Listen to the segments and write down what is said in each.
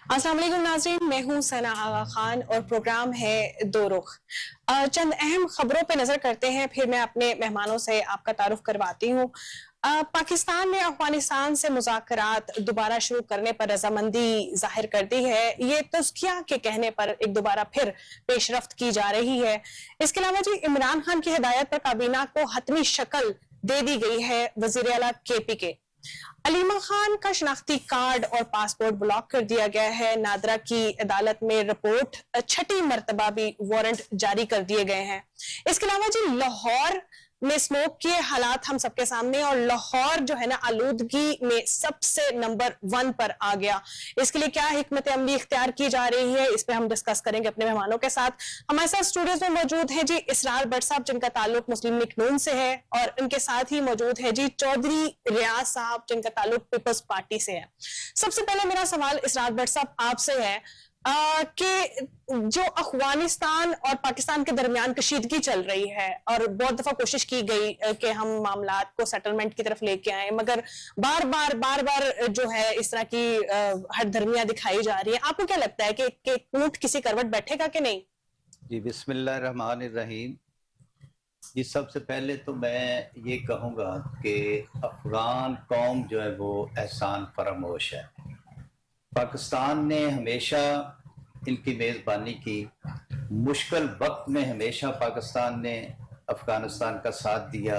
अस्सलाम वालेकुम नाज़रीन, मैं हूँ सना आगा खान और प्रोग्राम है दो रुख। चंद अहम खबरों पे नजर करते हैं, फिर मैं अपने मेहमानों से आपका तारुफ करवाती हूँ। पाकिस्तान ने अफगानिस्तान से मुज़ाकरात दोबारा शुरू करने पर रजामंदी जाहिर कर दी है। ये तज़किया के कहने पर एक दोबारा फिर पेशरफ्त की जा रही है। इसके अलावा जी इमरान खान की हिदायत पर काबीना को हतमी शक्ल दे दी गई है। वज़ीर आला KP के अलीमा खान का शनाख्ती कार्ड और पासपोर्ट ब्लॉक कर दिया गया है। नादरा की अदालत में रिपोर्ट, छठी मर्तबा भी वारंट जारी कर दिए गए हैं। इसके अलावा जी लाहौर में स्मोक के हालात हम सबके सामने, और लाहौर जो है ना आलूदगी में सबसे नंबर 1 पर आ गया। इसके लिए क्या हिकमत अमली इख्तियार की जा रही है, इस पे हम डिस्कस करेंगे अपने मेहमानों के साथ। हमारे साथ स्टूडियोज में मौजूद है जी इसरार भट्ट साहब, जिनका ताल्लुक मुस्लिम लीग नून से है, और उनके साथ ही मौजूद है जी चौधरी रियाज साहब, जिनका ताल्लुक पीपल्स पार्टी से है। सबसे पहले मेरा सवाल इसरार भट्ट साहब आपसे है कि जो अफगानिस्तान और पाकिस्तान के दरमियान कशीदगी चल रही है, और बहुत दफा कोशिश की गई कि हम मामलात को सेटलमेंट की तरफ लेके आए, मगर बार बार जो है इस तरह की हठधर्मियां दिखाई जा रही है। आपको क्या लगता है कि ऊंट किसी करवट बैठेगा कि नहीं? जी बिस्मिल्लाहिर्रहमानिर्रहीम। जी सबसे पहले तो मैं ये कहूँगा कि अफगान कौम जो है वो एहसान फरामोश है। पाकिस्तान ने हमेशा इनकी मेज़बानी की, मुश्किल वक्त में हमेशा पाकिस्तान ने अफगानिस्तान का साथ दिया।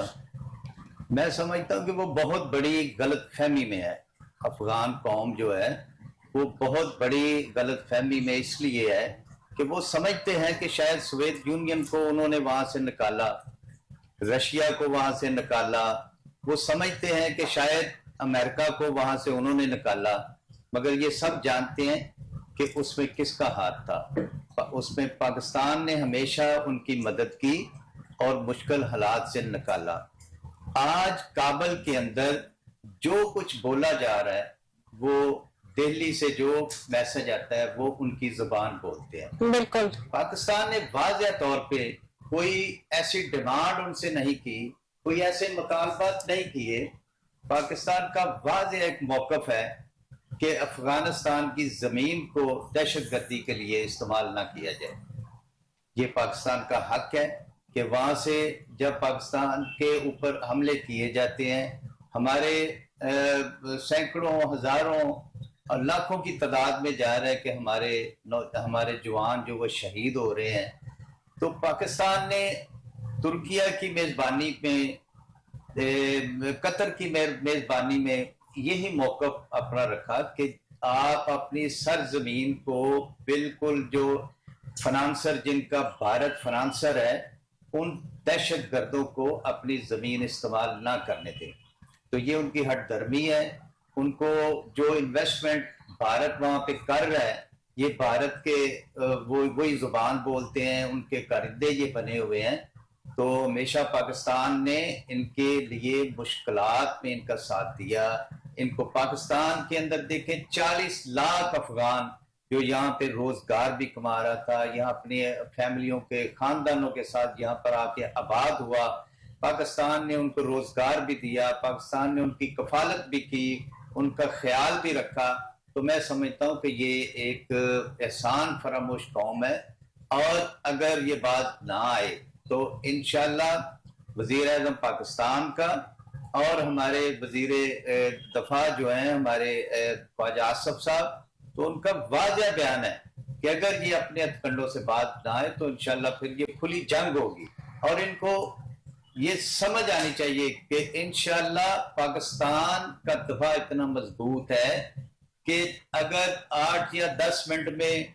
मैं समझता हूँ कि वो बहुत बड़ी गलत फहमी में है। अफगान कौम जो है वो बहुत बड़ी गलत फहमी में इसलिए है कि वो समझते हैं कि शायद सोवियत यूनियन को उन्होंने वहाँ से निकाला, रशिया को वहाँ से निकाला, वो समझते हैं कि शायद अमेरिका को वहाँ से उन्होंने निकाला, मगर ये सब जानते हैं कि उसमें किसका हाथ था। उसमें पाकिस्तान ने हमेशा उनकी मदद की और मुश्किल हालात से निकाला। आज काबल के अंदर जो कुछ बोला जा रहा है, वो दिल्ली से जो मैसेज आता है वो उनकी जुबान बोलते हैं। बिल्कुल। पाकिस्तान ने वाज़ेह तौर पे कोई ऐसी डिमांड उनसे नहीं की, कोई ऐसे मुतालबात नहीं किए। पाकिस्तान का वाज़ेह एक मौक़िफ़ है कि अफगानिस्तान की ज़मीन को दहशतगर्दी के लिए इस्तेमाल ना किया जाए। ये पाकिस्तान का हक है कि वहाँ से जब पाकिस्तान के ऊपर हमले किए जाते हैं, हमारे सैकड़ों, हज़ारों और लाखों की तादाद में जा रहा है कि हमारे जवान जो वो शहीद हो रहे हैं। तो पाकिस्तान ने तुर्किया की मेज़बानी में, कतर की मेज़बानी में यही मौक़िफ़ अपना रखा कि आप अपनी सरजमीन को बिल्कुल, जो फाइनेंसर जिनका भारत फाइनेंसर है, उन दहशत गर्दों को अपनी ज़मीन इस्तेमाल ना करने दें। तो ये उनकी हठधर्मी है। उनको जो इन्वेस्टमेंट भारत वहाँ पे कर रहा है, ये भारत के वही जुबान बोलते हैं, उनके कारिंदे ये बने हुए हैं। तो हमेशा पाकिस्तान ने इनके लिए मुश्किलात में इनका साथ दिया। इनको पाकिस्तान के अंदर देखें, 40 लाख अफगान जो यहाँ पे रोजगार भी कमा रहा था, यहाँ अपने फैमिलियों के खानदानों के साथ यहाँ पर आके आबाद हुआ। पाकिस्तान ने उनको रोजगार भी दिया, पाकिस्तान ने उनकी कफालत भी की, उनका ख्याल भी रखा। तो मैं समझता हूँ कि ये एक एहसान फरामोश कौम है, और अगर ये बात ना आए तो इंशाअल्लाह वज़ीर आज़म पाकिस्तान का और हमारे वज़ीर दफा जो हैं हमारे ख्वाजा आसिफ साहब, तो उनका वाज़ेह बयान है कि अगर ये अपने हथकंडों से बात ना आए तो इंशाअल्लाह फिर ये खुली जंग होगी। और इनको ये समझ आनी चाहिए कि इंशाअल्लाह पाकिस्तान का दफा इतना मजबूत है कि अगर 8 या 10 मिनट में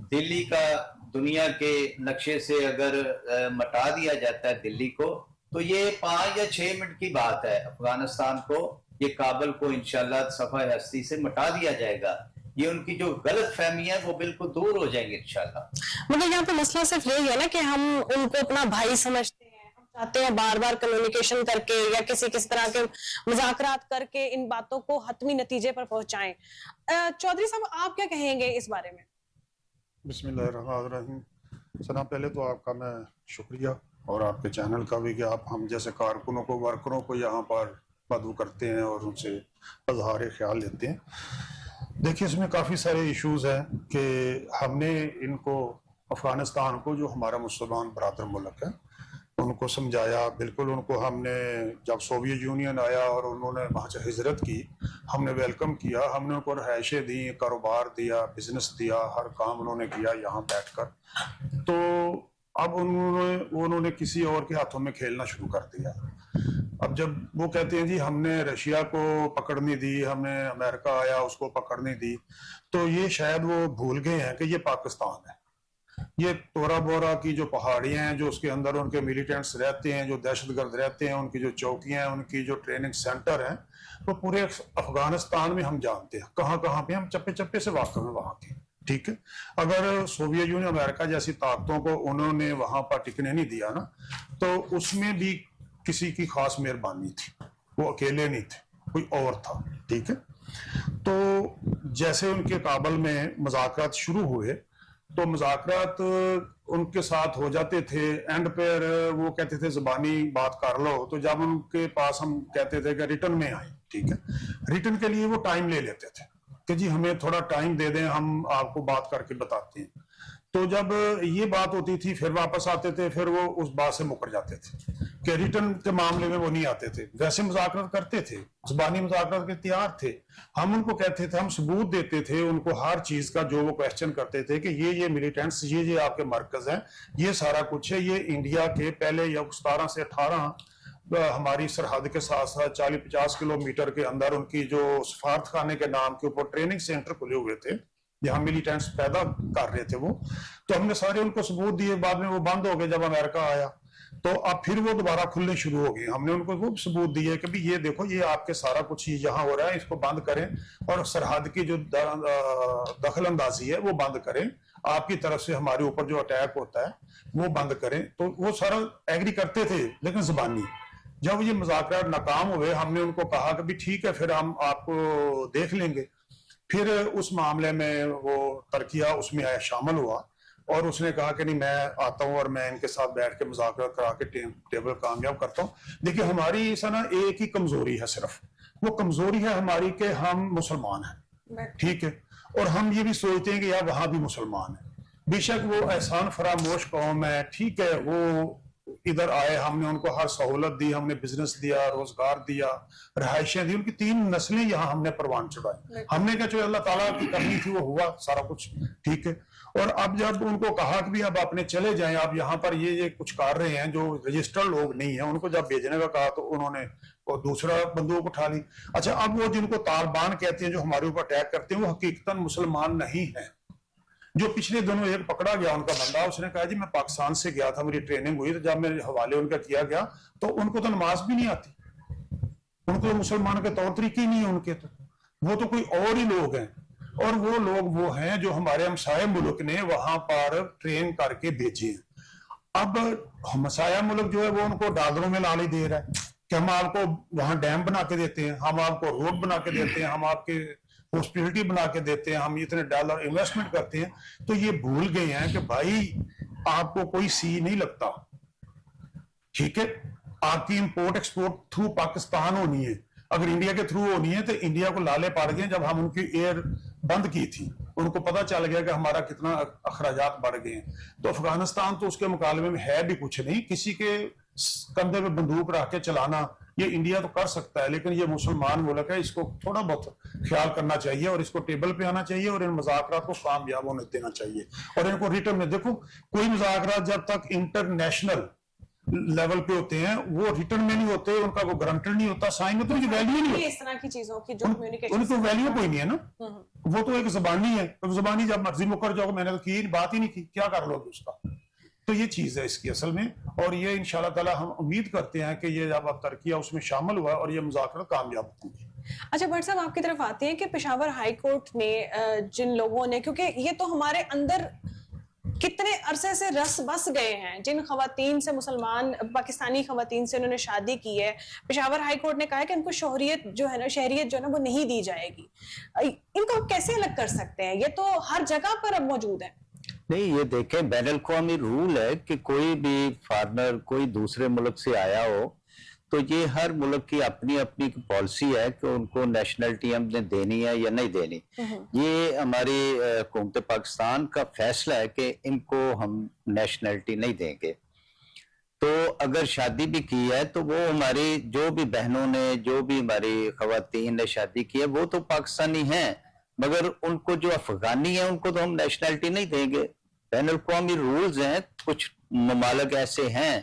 दिल्ली का दुनिया के नक्शे से अगर मिटा दिया जाता है दिल्ली को, तो ये 5 या 6 मिनट की बात है। अफगानिस्तान को, ये काबल को इंशाअल्लाह सफाए हस्ती से मिटा दिया जाएगा। ये उनकी जो गलत फहमी है वो बिल्कुल दूर हो जाएंगे इंशाअल्लाह। मतलब यहाँ पे मसला सिर्फ यही है ना कि हम उनको अपना भाई समझते हैं, हम चाहते हैं बार बार कम्युनिकेशन करके या किसी तरह के मुज़ाकरात करके इन बातों को हतमी नतीजे पर पहुंचाएं। चौधरी साहब, आप क्या कहेंगे इस बारे में? बिस्मिल्लाहिर्रहमानिर्रहीम। सना, पहले तो आपका मैं शुक्रिया और आपके चैनल का भी कि आप हम जैसे कारकुनों को, वर्करों को यहाँ पर मदऊ करते हैं और उनसे अज़हार ख्याल लेते हैं। देखिए इसमें काफ़ी सारे इश्यूज हैं कि हमने इनको अफगानिस्तान को जो हमारा मुसलमान बरादर मुल्क है उनको समझाया, बिल्कुल उनको हमने जब सोवियत यूनियन आया और उन्होंने वहाँ से हिजरत की हमने वेलकम किया, हमने उनको रहायशें दी, कारोबार दिया, बिजनेस दिया, हर काम उन्होंने किया यहाँ बैठकर। तो अब उन्होंने किसी और के हाथों में खेलना शुरू कर दिया। अब जब वो कहते हैं जी हमने रशिया को पकड़ नहीं दी, हमने अमेरिका आया उसको पकड़ नहीं दी, तो ये शायद वो भूल गए हैं कि ये पाकिस्तान है। ये तोरा बोरा की जो पहाड़ियां हैं, जो उसके अंदर उनके मिलिटेंट्स रहते हैं, जो दहशतगर्द रहते हैं, उनकी जो चौकियां हैं, उनकी जो ट्रेनिंग सेंटर हैं, वो पूरे अफगानिस्तान में हम जानते हैं कहाँ कहाँ पे हम चप्पे चप्पे से वाकिफ हैं वहाँ के। ठीक है, अगर सोवियत यूनियन अमेरिका जैसी ताकतों को उन्होंने वहां पर टिकने नहीं दिया ना, तो उसमें भी किसी की खास मेहरबानी थी, वो अकेले नहीं थे, कोई और था। ठीक है, तो जैसे उनके काबल में मुज़ाकरात शुरू हुए तो मुज़ाकरात उनके साथ हो जाते थे, एंड पर वो कहते थे ज़बानी बात कर लो, तो जब उनके पास हम कहते थे कि रिटर्न में आए, ठीक है, रिटर्न के लिए वो टाइम ले लेते थे कि जी हमें थोड़ा टाइम दे दें, हम आपको बात करके बताते हैं। तो जब ये बात होती थी फिर वापस आते थे, फिर वो उस बात से मुकर जाते थे कि रिटर्न के मामले में वो नहीं आते थे। वैसे मुज़ाकरात करते थे, ज़बानी मुज़ाकरात के तैयार थे, हम उनको कहते थे, हम सबूत देते थे उनको हर चीज का, जो वो क्वेश्चन करते थे कि ये मिलिटेंट्स, ये आपके मरकज हैं, ये सारा कुछ है, ये इंडिया के पहले या 17 से 18 हमारी सरहद के साथ साथ 40-50 किलोमीटर के अंदर उनकी जो सफारत खाने के नाम के ऊपर ट्रेनिंग सेंटर खुले हुए थे, जहाँ मिलिटेंट्स पैदा कर रहे थे वो, तो हमने सारे उनको सबूत दिए। बाद में वो बंद हो गए जब अमेरिका आया, तो अब फिर वो दोबारा खुलने शुरू हो गए। हमने उनको वो सबूत दिए कि भी ये देखो, ये आपके सारा कुछ यहाँ हो रहा है, इसको बंद करें और सरहद की जो दखल अंदाजी है वो बंद करें, आपकी तरफ से हमारे ऊपर जो अटैक होता है वो बंद करें। तो वो सारा एग्री करते थे, लेकिन ज़बानी। जब ये मुज़ाकरात नाकाम हुए, हमने उनको कहा कि भी ठीक है, फिर हम आपको देख लेंगे। फिर उस मामले में वो तरकिया उसमें आया, शामिल हुआ और उसने कहा कि नहीं, मैं आता हूँ और मैं इनके साथ बैठ के मुज़ाकरात करा के टेबल कामयाब करता हूँ। देखिए हमारी ना एक ही कमजोरी है, सिर्फ वो कमजोरी है हमारी कि हम मुसलमान हैं, ठीक है, और हम ये भी सोचते हैं कि यार वहां भी मुसलमान है। बेशक वो एहसान फरामोश कौम है, ठीक है, वो इधर आए, हमने उनको हर सहूलत दी, हमने बिजनेस दिया, रोजगार दिया, रहायशें दी, उनकी 3 नस्लें यहाँ हमने परवान चढ़ाई। हमने क्या, जो अल्लाह ताला की करनी थी वो हुआ सारा कुछ, ठीक है। और अब जब उनको कहा कि भी अब अपने चले जाएं, आप यहाँ पर ये कुछ कर रहे हैं जो रजिस्टर्ड लोग नहीं है, उनको जब भेजने का कहा तो उन्होंने वो दूसरा बंदूक उठा ली। अच्छा, अब वो जिनको तालिबान कहते हैं, जो हमारे ऊपर अटैक करते हैं, वो हकीकतन मुसलमान नहीं है। जो पिछले दिनों एक पकड़ा गया उनका बंदा, उसने कहा जी मैं पाकिस्तान से गया था, मेरी ट्रेनिंग हुई, तो जब मेरे हवाले उनका किया गया तो उनको तो नमाज भी नहीं आती, उनको तो मुसलमान के तौर तरीके ही नहीं है उनके, तो वो तो कोई और ही लोग हैं। और वो लोग वो हैं जो हमारे हमसाया मुल्क ने वहां पर ट्रेन करके भेजे हैं। अब हमसाया मुल्क जो है वो उनको डॉलरों में लाली दे रहा है कि हम आपको वहां डैम बना के देते हैं, हम आपको रोड बना के देते हैं, हम आपके हॉस्पिटलिटी बना के देते हैं, हम इतने डॉलर इन्वेस्टमेंट करते हैं। तो ये भूल गए हैं कि भाई आपको कोई सी नहीं लगता, ठीक है, आपकी इंपोर्ट एक्सपोर्ट थ्रू पाकिस्तान होनी है। अगर इंडिया के थ्रू होनी है तो इंडिया को लाले पड़ गए जब हम उनकी एयर बंद की थी, उनको पता चल गया कि हमारा कितना अखराजात बढ़ गए हैं। तो अफगानिस्तान तो उसके मुकाबले में है भी कुछ नहीं, किसी के कंधे पे बंदूक रख के चलाना ये इंडिया तो कर सकता है, लेकिन ये मुसलमान मुल्क है, इसको थोड़ा बहुत ख्याल करना चाहिए और इसको टेबल पे आना चाहिए और इन मुज़ाकरात को कामयाब होने देना चाहिए। और इनको रिटर्न में देखो, कोई मुज़ाकरात जब तक इंटरनेशनल लेवल पे होते हैं वो रिटर्न में नहीं होते, उनका वो गारंटेड नहीं होता, साइन में तो उनकी वैल्यू नहीं होती, इस तरह की चीजों की जो कम्युनिकेशन उनकी वैल्यू कोई नहीं है ना, वो तो एक ज़बानी है, तो ज़बानी जब मर्जी मुकर जाओ, मैंने तो की बात ही नहीं की, क्या कर लोगे उसका। तो ये चीज है इसकी असल में, और ये इंशाल्लाह ताला हम उम्मीद करते हैं कि ये जब अब तरकिया उसमें शामिल हुआ और ये मुज़ाकरात कामयाब होंगे। अच्छा भट्ट साहब, आपकी तरफ आते हैं कि पेशावर हाई कोर्ट ने जिन लोगों ने, क्योंकि ये तो हमारे अंदर कितने अरसे से रस बस गए हैं, जिन खवातीन से, मुसलमान पाकिस्तानी खवातीन से उन्होंने शादी की है, पेशावर हाई कोर्ट ने कहा है कि उनको शहरियत जो है ना, शहरियत जो है ना वो नहीं दी जाएगी। इनको कैसे अलग कर सकते हैं? ये तो हर जगह पर अब मौजूद है। नहीं, ये देखें, बैनुल अक़वामी रूल है कि कोई भी फॉरेनर कोई दूसरे मुल्क से आया हो تو یہ ہر ملک کی اپنی اپنی پالیسی ہے کہ ان کو نیشنلٹی ہم نے دینی ہے یا نہیں دینی. یہ ہماری حکومت پاکستان کا فیصلہ ہے کہ ان کو ہم نیشنلٹی نہیں دیں گے. تو اگر شادی بھی کی ہے تو وہ ہماری جو بھی بہنوں نے جو بھی ہماری خواتین نے شادی کی ہے وہ تو پاکستانی ہیں, مگر ان کو جو افغانی ہیں ان کو تو ہم نیشنلٹی نہیں دیں گے. بین الاقوامی رولز ہیں, کچھ ممالک ایسے ہیں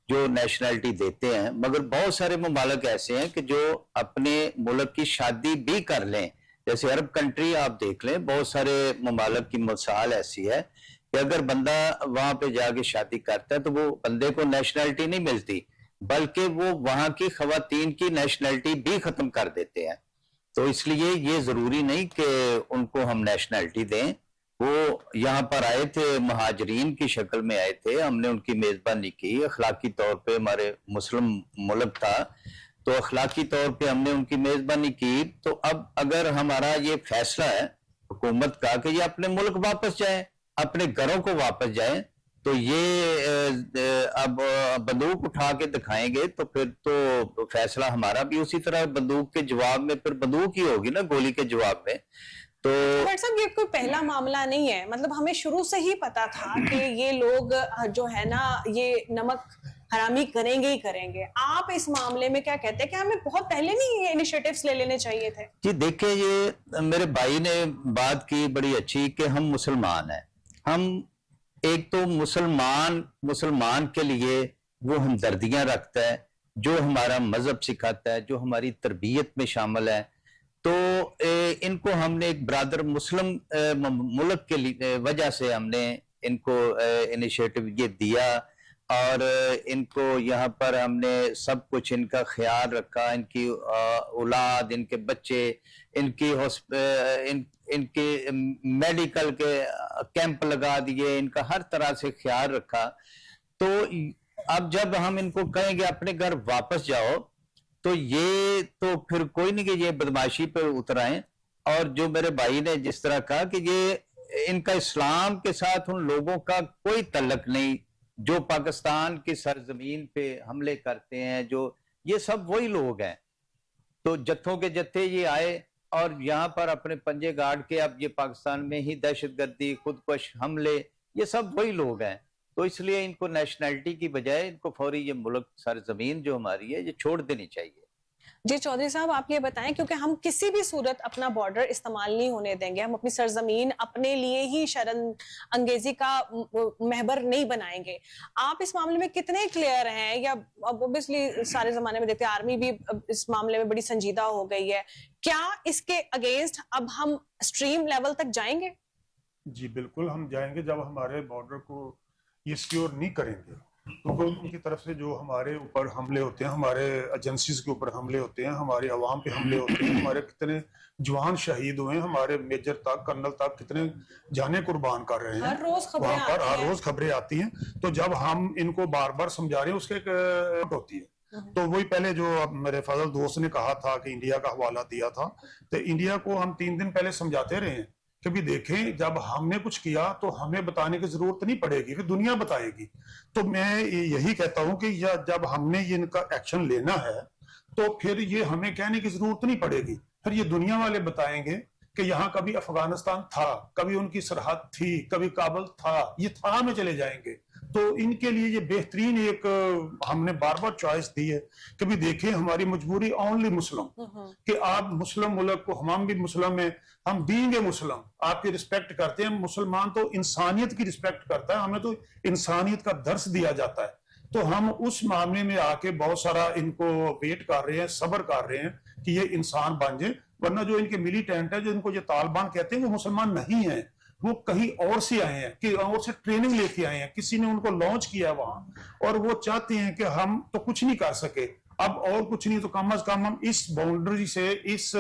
جو نیشنلٹی دیتے ہیں, مگر بہت سارے ممالک ایسے ہیں کہ جو اپنے ملک کی شادی بھی کر لیں. جیسے عرب کنٹری آپ دیکھ لیں, بہت سارے ممالک کی مثال ایسی ہے کہ اگر بندہ وہاں پہ جا کے شادی کرتا ہے تو وہ بندے کو نیشنلٹی نہیں ملتی, بلکہ وہ وہاں کی خواتین کی نیشنلٹی بھی ختم کر دیتے ہیں. تو اس لیے یہ ضروری نہیں کہ ان کو ہم نیشنلٹی دیں. وہ یہاں پر آئے تھے, مہاجرین کی شکل میں آئے تھے, ہم نے ان کی میزبانی کی. اخلاقی طور پہ ہمارے مسلم ملک تھا تو اخلاقی طور پہ ہم نے ان کی میزبانی کی. تو اب اگر ہمارا یہ فیصلہ ہے حکومت کا کہ یہ اپنے ملک واپس جائیں, اپنے گھروں کو واپس جائیں, تو یہ اب بندوق اٹھا کے دکھائیں گے تو پھر تو فیصلہ ہمارا بھی اسی طرح بندوق کے جواب میں, پھر بندوق ہی ہوگی نا, گولی کے جواب میں. تو ڈاکٹر صاحب یہ کوئی پہلا معاملہ نہیں ہے, مطلب ہمیں شروع سے ہی پتا تھا کہ یہ لوگ جو ہے نا یہ نمک حرامی کریں گے ہی کریں گے. آپ اس معاملے میں کیا کہتے ہیں کہ ہمیں بہت پہلے نہیں یہ انیشیٹیوز لے لینے چاہیے تھے؟ جی دیکھیں, یہ میرے بھائی نے بات کی بڑی اچھی کہ ہم مسلمان ہیں. ہم ایک تو مسلمان کے لیے وہ ہمدردیاں رکھتا ہے, جو ہمارا مذہب سکھاتا ہے, جو ہماری تربیت میں شامل ہے. تو ان کو ہم نے ایک برادر مسلم ملک کے وجہ سے ہم نے ان کو انیشیٹو یہ دیا, اور ان کو یہاں پر ہم نے سب کچھ ان کا خیال رکھا. ان کی اولاد, ان کے بچے, ان کے میڈیکل کے کیمپ لگا دیے, ان کا ہر طرح سے خیال رکھا. تو اب جب ہم ان کو کہیں گے اپنے گھر واپس جاؤ, تو یہ تو پھر کوئی نہیں کہ یہ بدماشی پہ اتر آئیں. اور جو میرے بھائی نے جس طرح کہا کہ یہ ان کا اسلام کے ساتھ ان لوگوں کا کوئی تعلق نہیں جو پاکستان کی سرزمین پہ حملے کرتے ہیں, جو یہ سب وہی لوگ ہیں. تو جتھوں کے جتھے یہ آئے اور یہاں پر اپنے پنجے گاڑ کے اب یہ پاکستان میں ہی دہشت گردی, خودکش حملے, یہ سب وہی لوگ ہیں. تو اس لیے ان کو نیشنلٹی کی بجائے ان کو فوری یہ ملک سرزمین جو ہماری ہے یہ چھوڑ دینی چاہیے. جی چودھری صاحب آپ یہ بتائیں, کیونکہ ہم کسی بھی صورت اپنا بارڈر استعمال نہیں ہونے دیں گے, ہم اپنی سرزمین اپنے لیے ہی شرن انگیزی کا محور نہیں بنائیں گے. آپ اس معاملے میں کتنے کلیئر ہیں, یا اوبیسلی سارے زمانے میں دیکھتے ہیں آرمی بھی اس معاملے میں بڑی سنجیدہ ہو گئی ہے, کیا اس کے اگینسٹ اب ہم اسٹریم لیول تک جائیں گے؟ جی بالکل ہم جائیں گے. جب ہمارے بارڈر کو یہ سیکیور نہیں کریں گے تو ان کی طرف سے جو ہمارے اوپر حملے ہوتے ہیں, ہمارے ایجنسیز کے اوپر حملے ہوتے ہیں, ہمارے عوام پہ حملے ہوتے ہیں, ہمارے کتنے جوان شہید ہوئے ہیں, ہمارے میجر تک کرنل تک کتنے جانیں قربان کر رہے ہیں, وہاں پر ہر روز خبریں آتی ہیں. تو جب ہم ان کو بار بار سمجھا رہے ہیں اس کے ایک ہوتی ہے. تو وہی پہلے جو میرے فضل دوست نے کہا تھا کہ انڈیا کا حوالہ دیا تھا, تو انڈیا کو ہم 3 دن پہلے سمجھاتے رہے ہیں کہ بھی دیکھیں جب ہم نے کچھ کیا تو ہمیں بتانے کی ضرورت نہیں پڑے گی, کہ دنیا بتائے گی. تو میں یہی کہتا ہوں کہ جب ہم نے یہ ان کا ایکشن لینا ہے تو پھر یہ ہمیں کہنے کی ضرورت نہیں پڑے گی, پھر یہ دنیا والے بتائیں گے کہ یہاں کبھی افغانستان تھا, کبھی ان کی سرحد تھی, کبھی کابل تھا, یہ تھا میں چلے جائیں گے. تو ان کے لیے یہ بہترین ایک ہم نے بار بار چوائس دی ہے کہ بھی دیکھیں ہماری مجبوری اونلی مسلم, کہ آپ مسلم ملک کو, ہم بھی مسلم ہیں, ہم بینگ اے مسلم آپ کی رسپیکٹ کرتے ہیں. مسلمان تو انسانیت کی رسپیکٹ کرتا ہے, ہمیں تو انسانیت کا درس دیا جاتا ہے. تو ہم اس معاملے میں آ کے بہت سارا ان کو ویٹ کر رہے ہیں, صبر کر رہے ہیں کہ یہ انسان بن جائیں. ورنہ جو ان کے ملیٹنٹ ہے, جو ان کو یہ طالبان کہتے ہیں, وہ مسلمان نہیں ہیں, وہ کہیں اور سے آئے ہیں, کہ اور سے ٹریننگ لے کے آئے ہیں, کسی نے ان کو لانچ کیا ہے وہاں, اور وہ چاہتے ہیں کہ ہم تو کچھ نہیں کر سکے اب, اور کچھ نہیں تو کم از کم ہم اس باؤنڈری سے, اس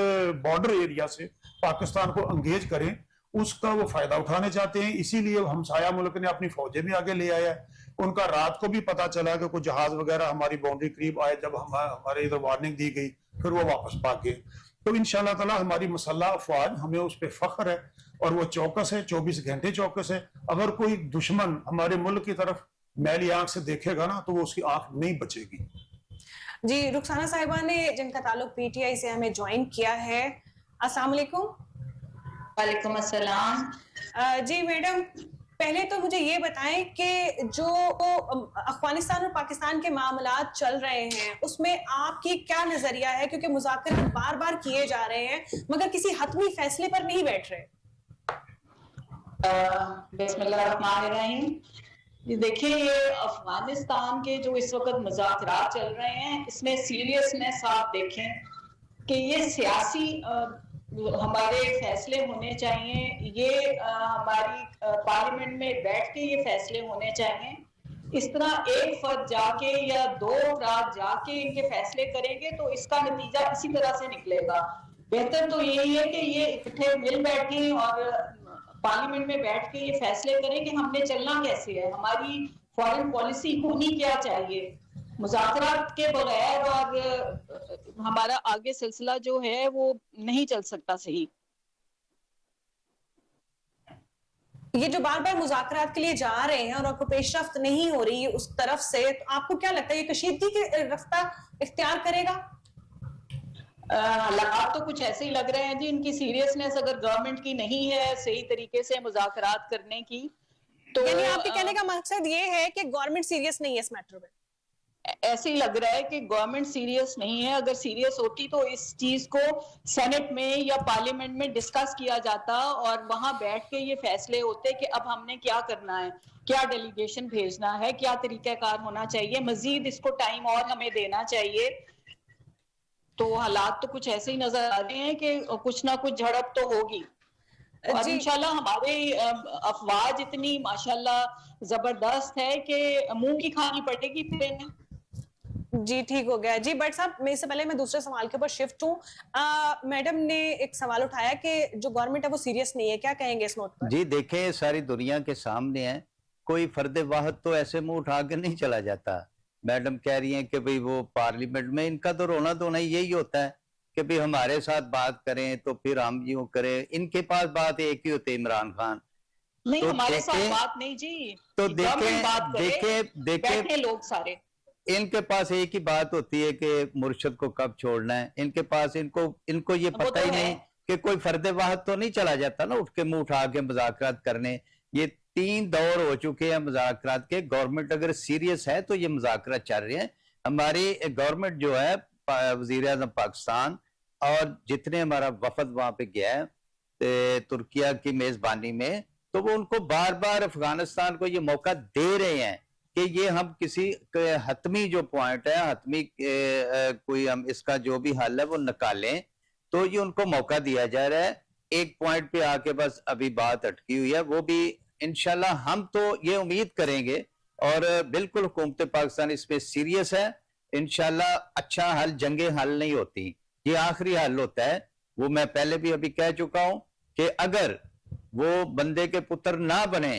بارڈر ایریا سے پاکستان کو انگیج کریں. اس کا وہ فائدہ اٹھانے چاہتے ہیں. اسی لیے ہمسایہ ملک نے اپنی فوجیں بھی آگے لے آیا ہے. ان کا رات کو بھی پتا چلا کہ کوئی جہاز وغیرہ ہماری باؤنڈری قریب آئے, جب ہمارے ادھر وارننگ دی گئی پھر وہ واپس بھاگ گئے. تو انشاءاللہ تعالی ہماری مسلح افواج, ہمیں اس پہ فخر ہے, اور وہ چوکس ہے, 24 گھنٹے چوکس ہے. اگر کوئی دشمن ہمارے ملک کی طرف میلی آنکھ سے دیکھے گا نا تو وہ اس کی آنکھ نہیں بچے گی. जी, रुखसाना साहिबा ने जिनका ताल्लुक पीटीआई से हमें ज्वाइन किया है। अस्सलाम वालेकुम। वालेकुम अस्सलाम। जी मैडम, पहले तो मुझे ये बताएं कि जो अफगानिस्तान और पाकिस्तान के मामलात चल रहे हैं उसमें आपकी क्या नजरिया है, क्योंकि मुज़ाकरात बार बार किए जा रहे हैं मगर किसी हतमी फैसले पर नहीं बैठ रहे। बिस्मिल्लाहिर्रहमानिर्रहीम। देखिए, ये अफगानिस्तान के जो इस वक्त मुज़ाकरात चल रहे हैं, इसमें सीरियसनेस आप देखें कि ये सियासी हमारे फैसले होने चाहिए, ये हमारी पार्लियामेंट में बैठ के ये फैसले होने चाहिए। इस तरह एक फर्द जाके या दो अफराद जाके इनके फैसले करेंगे तो इसका नतीजा इसी तरह से निकलेगा। बेहतर तो यही है कि ये इकट्ठे मिल बैठे और पार्लियामेंट में बैठ के ये फैसले करें कि हमने चलना कैसे है, हमारी फॉरेन पॉलिसी होनी क्या चाहिए। मुज़ाकरात के बगैर और हमारा आगे सिलसिला जो है वो नहीं चल सकता सही। ये जो बार बार मुज़ाकरात के लिए जा रहे हैं और आपको पेशरफ्त नहीं हो रही है उस तरफ से, तो आपको क्या लगता है ये कशीदगी की रफ्तार इख्तियार करेगा? हालात तो कुछ ऐसे ही लग रहे हैं जी। इनकी सीरियसनेस अगर गवर्नमेंट की नहीं है सही तरीके से मुज़ाकरात करने की, तो यानी आपके कहने का मकसद ये है कि गवर्नमेंट सीरियस नहीं है इस मैटर में? ऐसे ही लग रहा है कि गवर्नमेंट सीरियस नहीं है। अगर सीरियस होती तो इस चीज को सेनेट में या पार्लियामेंट में डिस्कस किया जाता और वहां बैठ के ये फैसले होते कि अब हमने क्या करना है, क्या डेलीगेशन भेजना है, क्या तरीकाकार होना चाहिए, मजीद इसको टाइम और हमें देना चाहिए। तो हालात तो कुछ ऐसे ही नजर आ रहे हैं कि कुछ ना कुछ झड़प तो होगी। और इंशाल्लाह हमारे अफवाज इतनी माशाल्लाह जबरदस्त है कि मुंह की खानी पड़ेगी फिर इन्हें। जी ठीक हो गया जी। बट साहब, मैं इससे पहले मैं दूसरे सवाल के ऊपर शिफ्ट हूँ। मैडम ने एक सवाल उठाया कि जो गवर्नमेंट है वो सीरियस नहीं है, क्या कहेंगे इस नोट पर? जी देखें, सारी दुनिया के सामने है, कोई फर्द वाहद तो ऐसे मुंह उठा के नहीं चला जाता। मैडम कह रही हैं कि भाई वो पार्लियामेंट में इनका तो रोना धोना यही होता है कि भाई हमारे साथ बात करें तो फिर हम यूं करें। इनके पास बात एक ही होती है, इमरान खान। नहीं, तो हमारे साथ बात नहीं जी। तो देखें बैठे लोग सारे, इनके पास एक ही बात होती है कि मुर्शद को कब छोड़ना है। इनके पास इनको ये पता ही नहीं कि कोई फर्द वाहद तो नहीं चला जाता ना उठ के मुंह उठा के मुज़ाकरात करने। ये 3 दौर हो चुके हैं मुज़ाकरात के। गवर्नमेंट अगर सीरियस है तो ये मुज़ाकरात चल रहे हैं। हमारी गवर्नमेंट जो है, वज़ीर आज़म पाकिस्तान और जितने हमारा वफद वहां पे गया है तुर्किया की मेजबानी में, तो वो उनको बार बार अफगानिस्तान को ये मौका दे रहे हैं कि ये हम किसी हतमी जो पॉइंट है, हतमी कोई हम इसका जो भी हल है वो निकालें। तो ये उनको मौका दिया जा रहा है। एक पॉइंट पे आके बस अभी बात अटकी हुई है, वो भी इंशाल्लाह हम तो ये उम्मीद करेंगे और बिल्कुल हुकूमत पाकिस्तान इसमें सीरियस है। इंशाल्लाह अच्छा हल जंगे हल नहीं होती, ये आखिरी हल होता है। वो मैं पहले भी अभी कह चुका हूं कि अगर वो बंदे के पुत्र ना बने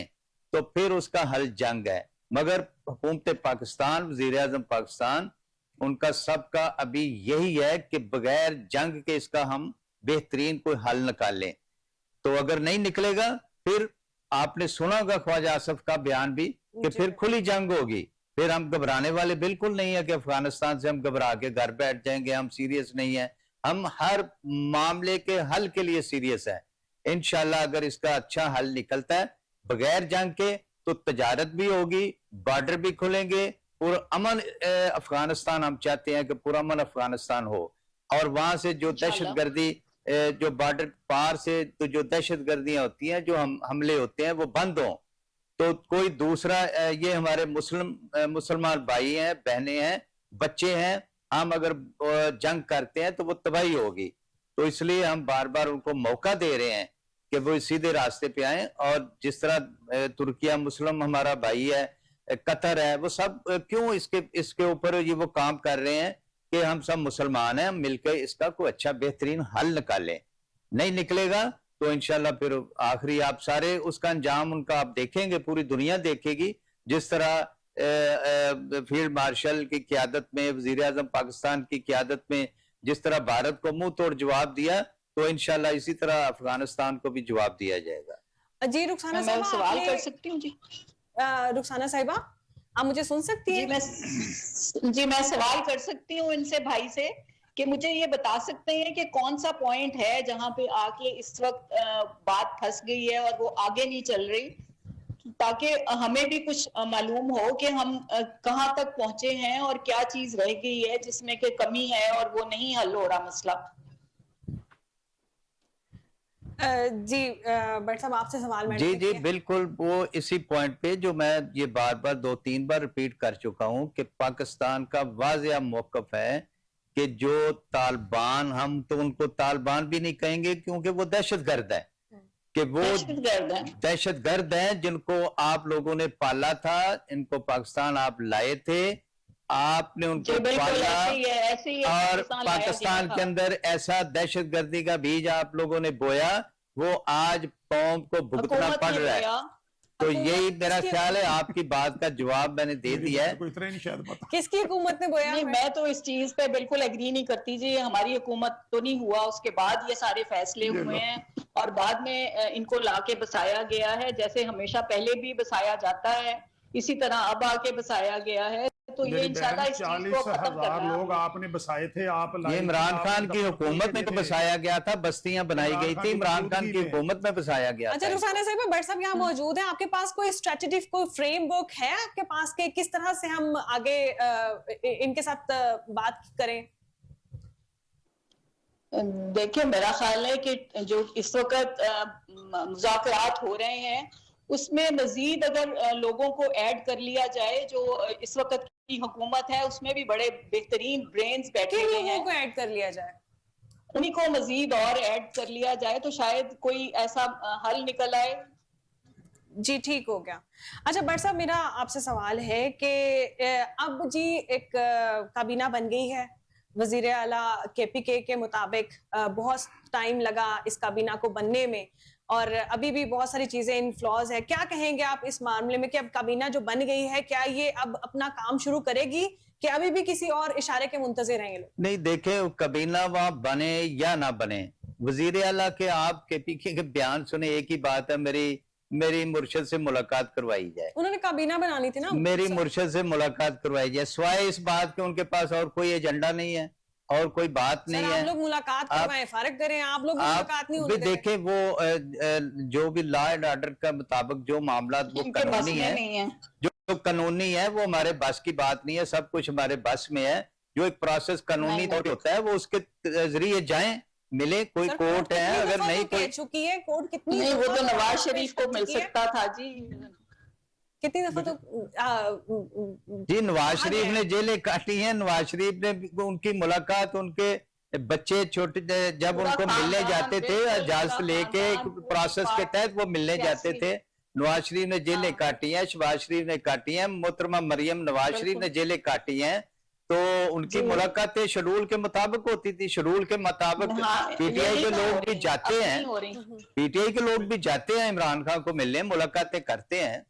तो फिर उसका हल जंग है। मगर हुकूमत पाकिस्तान, वज़ीर आज़म पाकिस्तान, उनका सबका अभी यही है कि बगैर जंग के इसका हम बेहतरीन कोई हल निकालें। तो अगर नहीं निकलेगा फिर आपने सुना होगा ख्वाजा आसफ का बयान भी कि फिर खुली जंग होगी। फिर हम घबराने वाले बिल्कुल नहीं है कि अफगानिस्तान से हम घबरा के घर बैठ जाएंगे, हम सीरियस नहीं है। हम हर मामले के हल के लिए सीरियस है। इंशाल्लाह अगर इसका अच्छा हल निकलता है बगैर जंग के तो तजारत भी होगी, बॉर्डर भी खुलेंगे, पूरा अमन अफगानिस्तान हम चाहते हैं कि पूरा अमन अफगानिस्तान हो। और वहां से जो दहशतगर्दी जो बॉर्डर पार से तो जो दहशतगर्दियां होती हैं, जो हमले होते हैं वो बंद हो। तो कोई दूसरा ये हमारे मुसलमान भाई हैं, बहनें हैं, बच्चे हैं, हम अगर जंग करते हैं तो वो तबाही होगी। तो इसलिए हम बार बार उनको मौका दे रहे हैं कि वो सीधे रास्ते पे आए। और जिस तरह तुर्किया मुस्लिम हमारा भाई है, कतर है, वो सब क्यों इसके ऊपर ये वो काम कर रहे हैं कि हम सब मुसलमान हैं, हम मिलकर इसका कोई अच्छा बेहतरीन हल निकालें। नहीं निकलेगा तो इंशाल्लाह फिर आखिरी आप सारे उसका अंजाम उनका आप देखेंगे, पूरी दुनिया देखेगी। जिस तरह फील्ड मार्शल की क़यादत में, वज़ीर आज़म पाकिस्तान की क़यादत में जिस तरह भारत को मुंह तोड़ जवाब दिया, तो इंशाल्लाह इसी तरह अफगानिस्तान को भी जवाब दिया जाएगा। जी रुखसाना मैं साहिबा, सवाल कर सकती हूँ जी? रुखसाना साहिबा, आप मुझे सुन सकती हैं? जी मैं सवाल कर सकती हूँ इनसे, भाई से, कि मुझे ये बता सकते हैं कि कौन सा पॉइंट है जहां पे आके इस वक्त बात फंस गई है और वो आगे नहीं चल रही, ताकि हमें भी कुछ मालूम हो कि हम कहाँ तक पहुंचे हैं और क्या चीज रह गई है जिसमें कि कमी है और वो नहीं हल हो रहा मसला। जी भट्ट साहब आपसे सवाल मैंने जी किया। बिल्कुल, वो इसी पॉइंट पे जो मैं ये बार बार 2-3 बार रिपीट कर चुका हूं कि पाकिस्तान का वाज़ेह मौक़िफ़ है कि जो तालिबान, हम तो उनको तालिबान भी नहीं कहेंगे क्योंकि वो दहशतगर्द है, कि वो दहशतगर्द हैं जिनको आप लोगों ने पाला था, इनको पाकिस्तान आप लाए थे, आपने उनको पाला और पाकिस्तान के अंदर ऐसा दहशतगर्दी का बीज आप लोगों ने बोया, वो आज कौम को भुगतना पड़ रहा है। तो यही मेरा ख्याल है, आपकी बात का जवाब मैंने दे दिया है। इतना ही नहीं शायद पता किसकी हुकूमत ने बोया? नहीं, मैं तो इस चीज पे बिल्कुल एग्री नहीं करती जी। हमारी हुकूमत तो नहीं हुआ, उसके बाद ये सारे फैसले हुए हैं और बाद में इनको लाके बसाया गया है, जैसे हमेशा पहले भी बसाया जाता है, इसी तरह अब आके बसाया गया है। तो ये इंशाल्लाह इस चीज को खत्म करना। लोग आपने बसाए थे, आप ये इमरान खान की हुकूमत में तो बसाया गया था, बस्तियां बनाई गई थी, इमरान खान की हुकूमत में बसाया गया था। अच्छा रुखसाना साहिबा, भट्ट साहब यहाँ मौजूद हैं, आपके पास कोई स्ट्रेटजी, कोई फ्रेमवर्क है आपके पास के किस तरह से हम आगे इनके साथ बात करें? देखिए मेरा ख्याल है कि जो इस वक्त मुज़ाकरात हो रहे हैं उसमें मजीद अगर लोगों को ऐड कर लिया जाए, जो इस वक्त की हुकूमत है उसमें भी बड़े बेहतरीन ब्रेन्स बैठे हुए हैं, लोगों को ऐड कर लिया जाए, उन्हीं को मजीद और ऐड कर लिया जाए तो शायद कोई ऐसा हल निकल आए। जी ठीक हो गया। अच्छा भट्ट साहब, मेरा आपसे सवाल है कि अब जी एक काबीना बन गई है, वजीर आला KPK के मुताबिक बहुत टाइम लगा इस काबीना को बनने में और अभी भी बहुत सारी चीजें इन फ्लॉज है। क्या कहेंगे आप इस मामले में कि अब काबीना जो बन गई है, क्या ये अब अपना काम शुरू करेगी कि अभी भी किसी और इशारे के मुंतज़िर रहेंगे लोग? नहीं, देखे काबीना वहां बने या ना बने, वजीर आला के आप KPK के बयान सुने, एक ही बात है, मेरी मुर्शद से मुलाकात करवाई जाए। उन्होंने काबीना बनानी थी ना, मेरी मुर्शद से मुलाकात करवाई जाए, सिवाय इस बात के उनके पास और कोई एजेंडा नहीं है और कोई बात नहीं है। आप लोग मुलाकात करवाएं, फारिग करें, आप लोग मुलाकात नहीं होने देते। देखें वो जो भी लॉ एंड ऑर्डर का मुताबिक जो मामला वो कानूनी है, जो कानूनी है वो हमारे बस की बात नहीं है, सब कुछ हमारे बस में है। जो एक प्रोसेस कानूनी तौर होता है वो उसके जरिए जाएं, मिले, कोई कोर्ट है, अगर नहीं कोई चुकी है कोर्ट कितनी, नहीं वो तो नवाज शरीफ को मिल सकता था जी, कितनी दफा तो जी नवाज शरीफ ने जेलें काटी हैं, नवाज शरीफ ने उनकी मुलाकात, उनके बच्चे छोटे जब उनको मिलने जाते थे इजाजत लेके प्रोसेस के तहत वो मिलने जाते थे, नवाज शरीफ ने जेलें काटी हैं, शहबाज शरीफ ने काटी हैं, मोहतरमा मरियम नवाज शरीफ ने जेलें काटी हैं। तो उनकी मुलाकातें शेड्यूल के मुताबिक होती थी, शेड्यूल के मुताबिक PTI के लोग भी जाते हैं, PTI के लोग भी जाते हैं इमरान खान को मिलने, मुलाकातें करते हैं।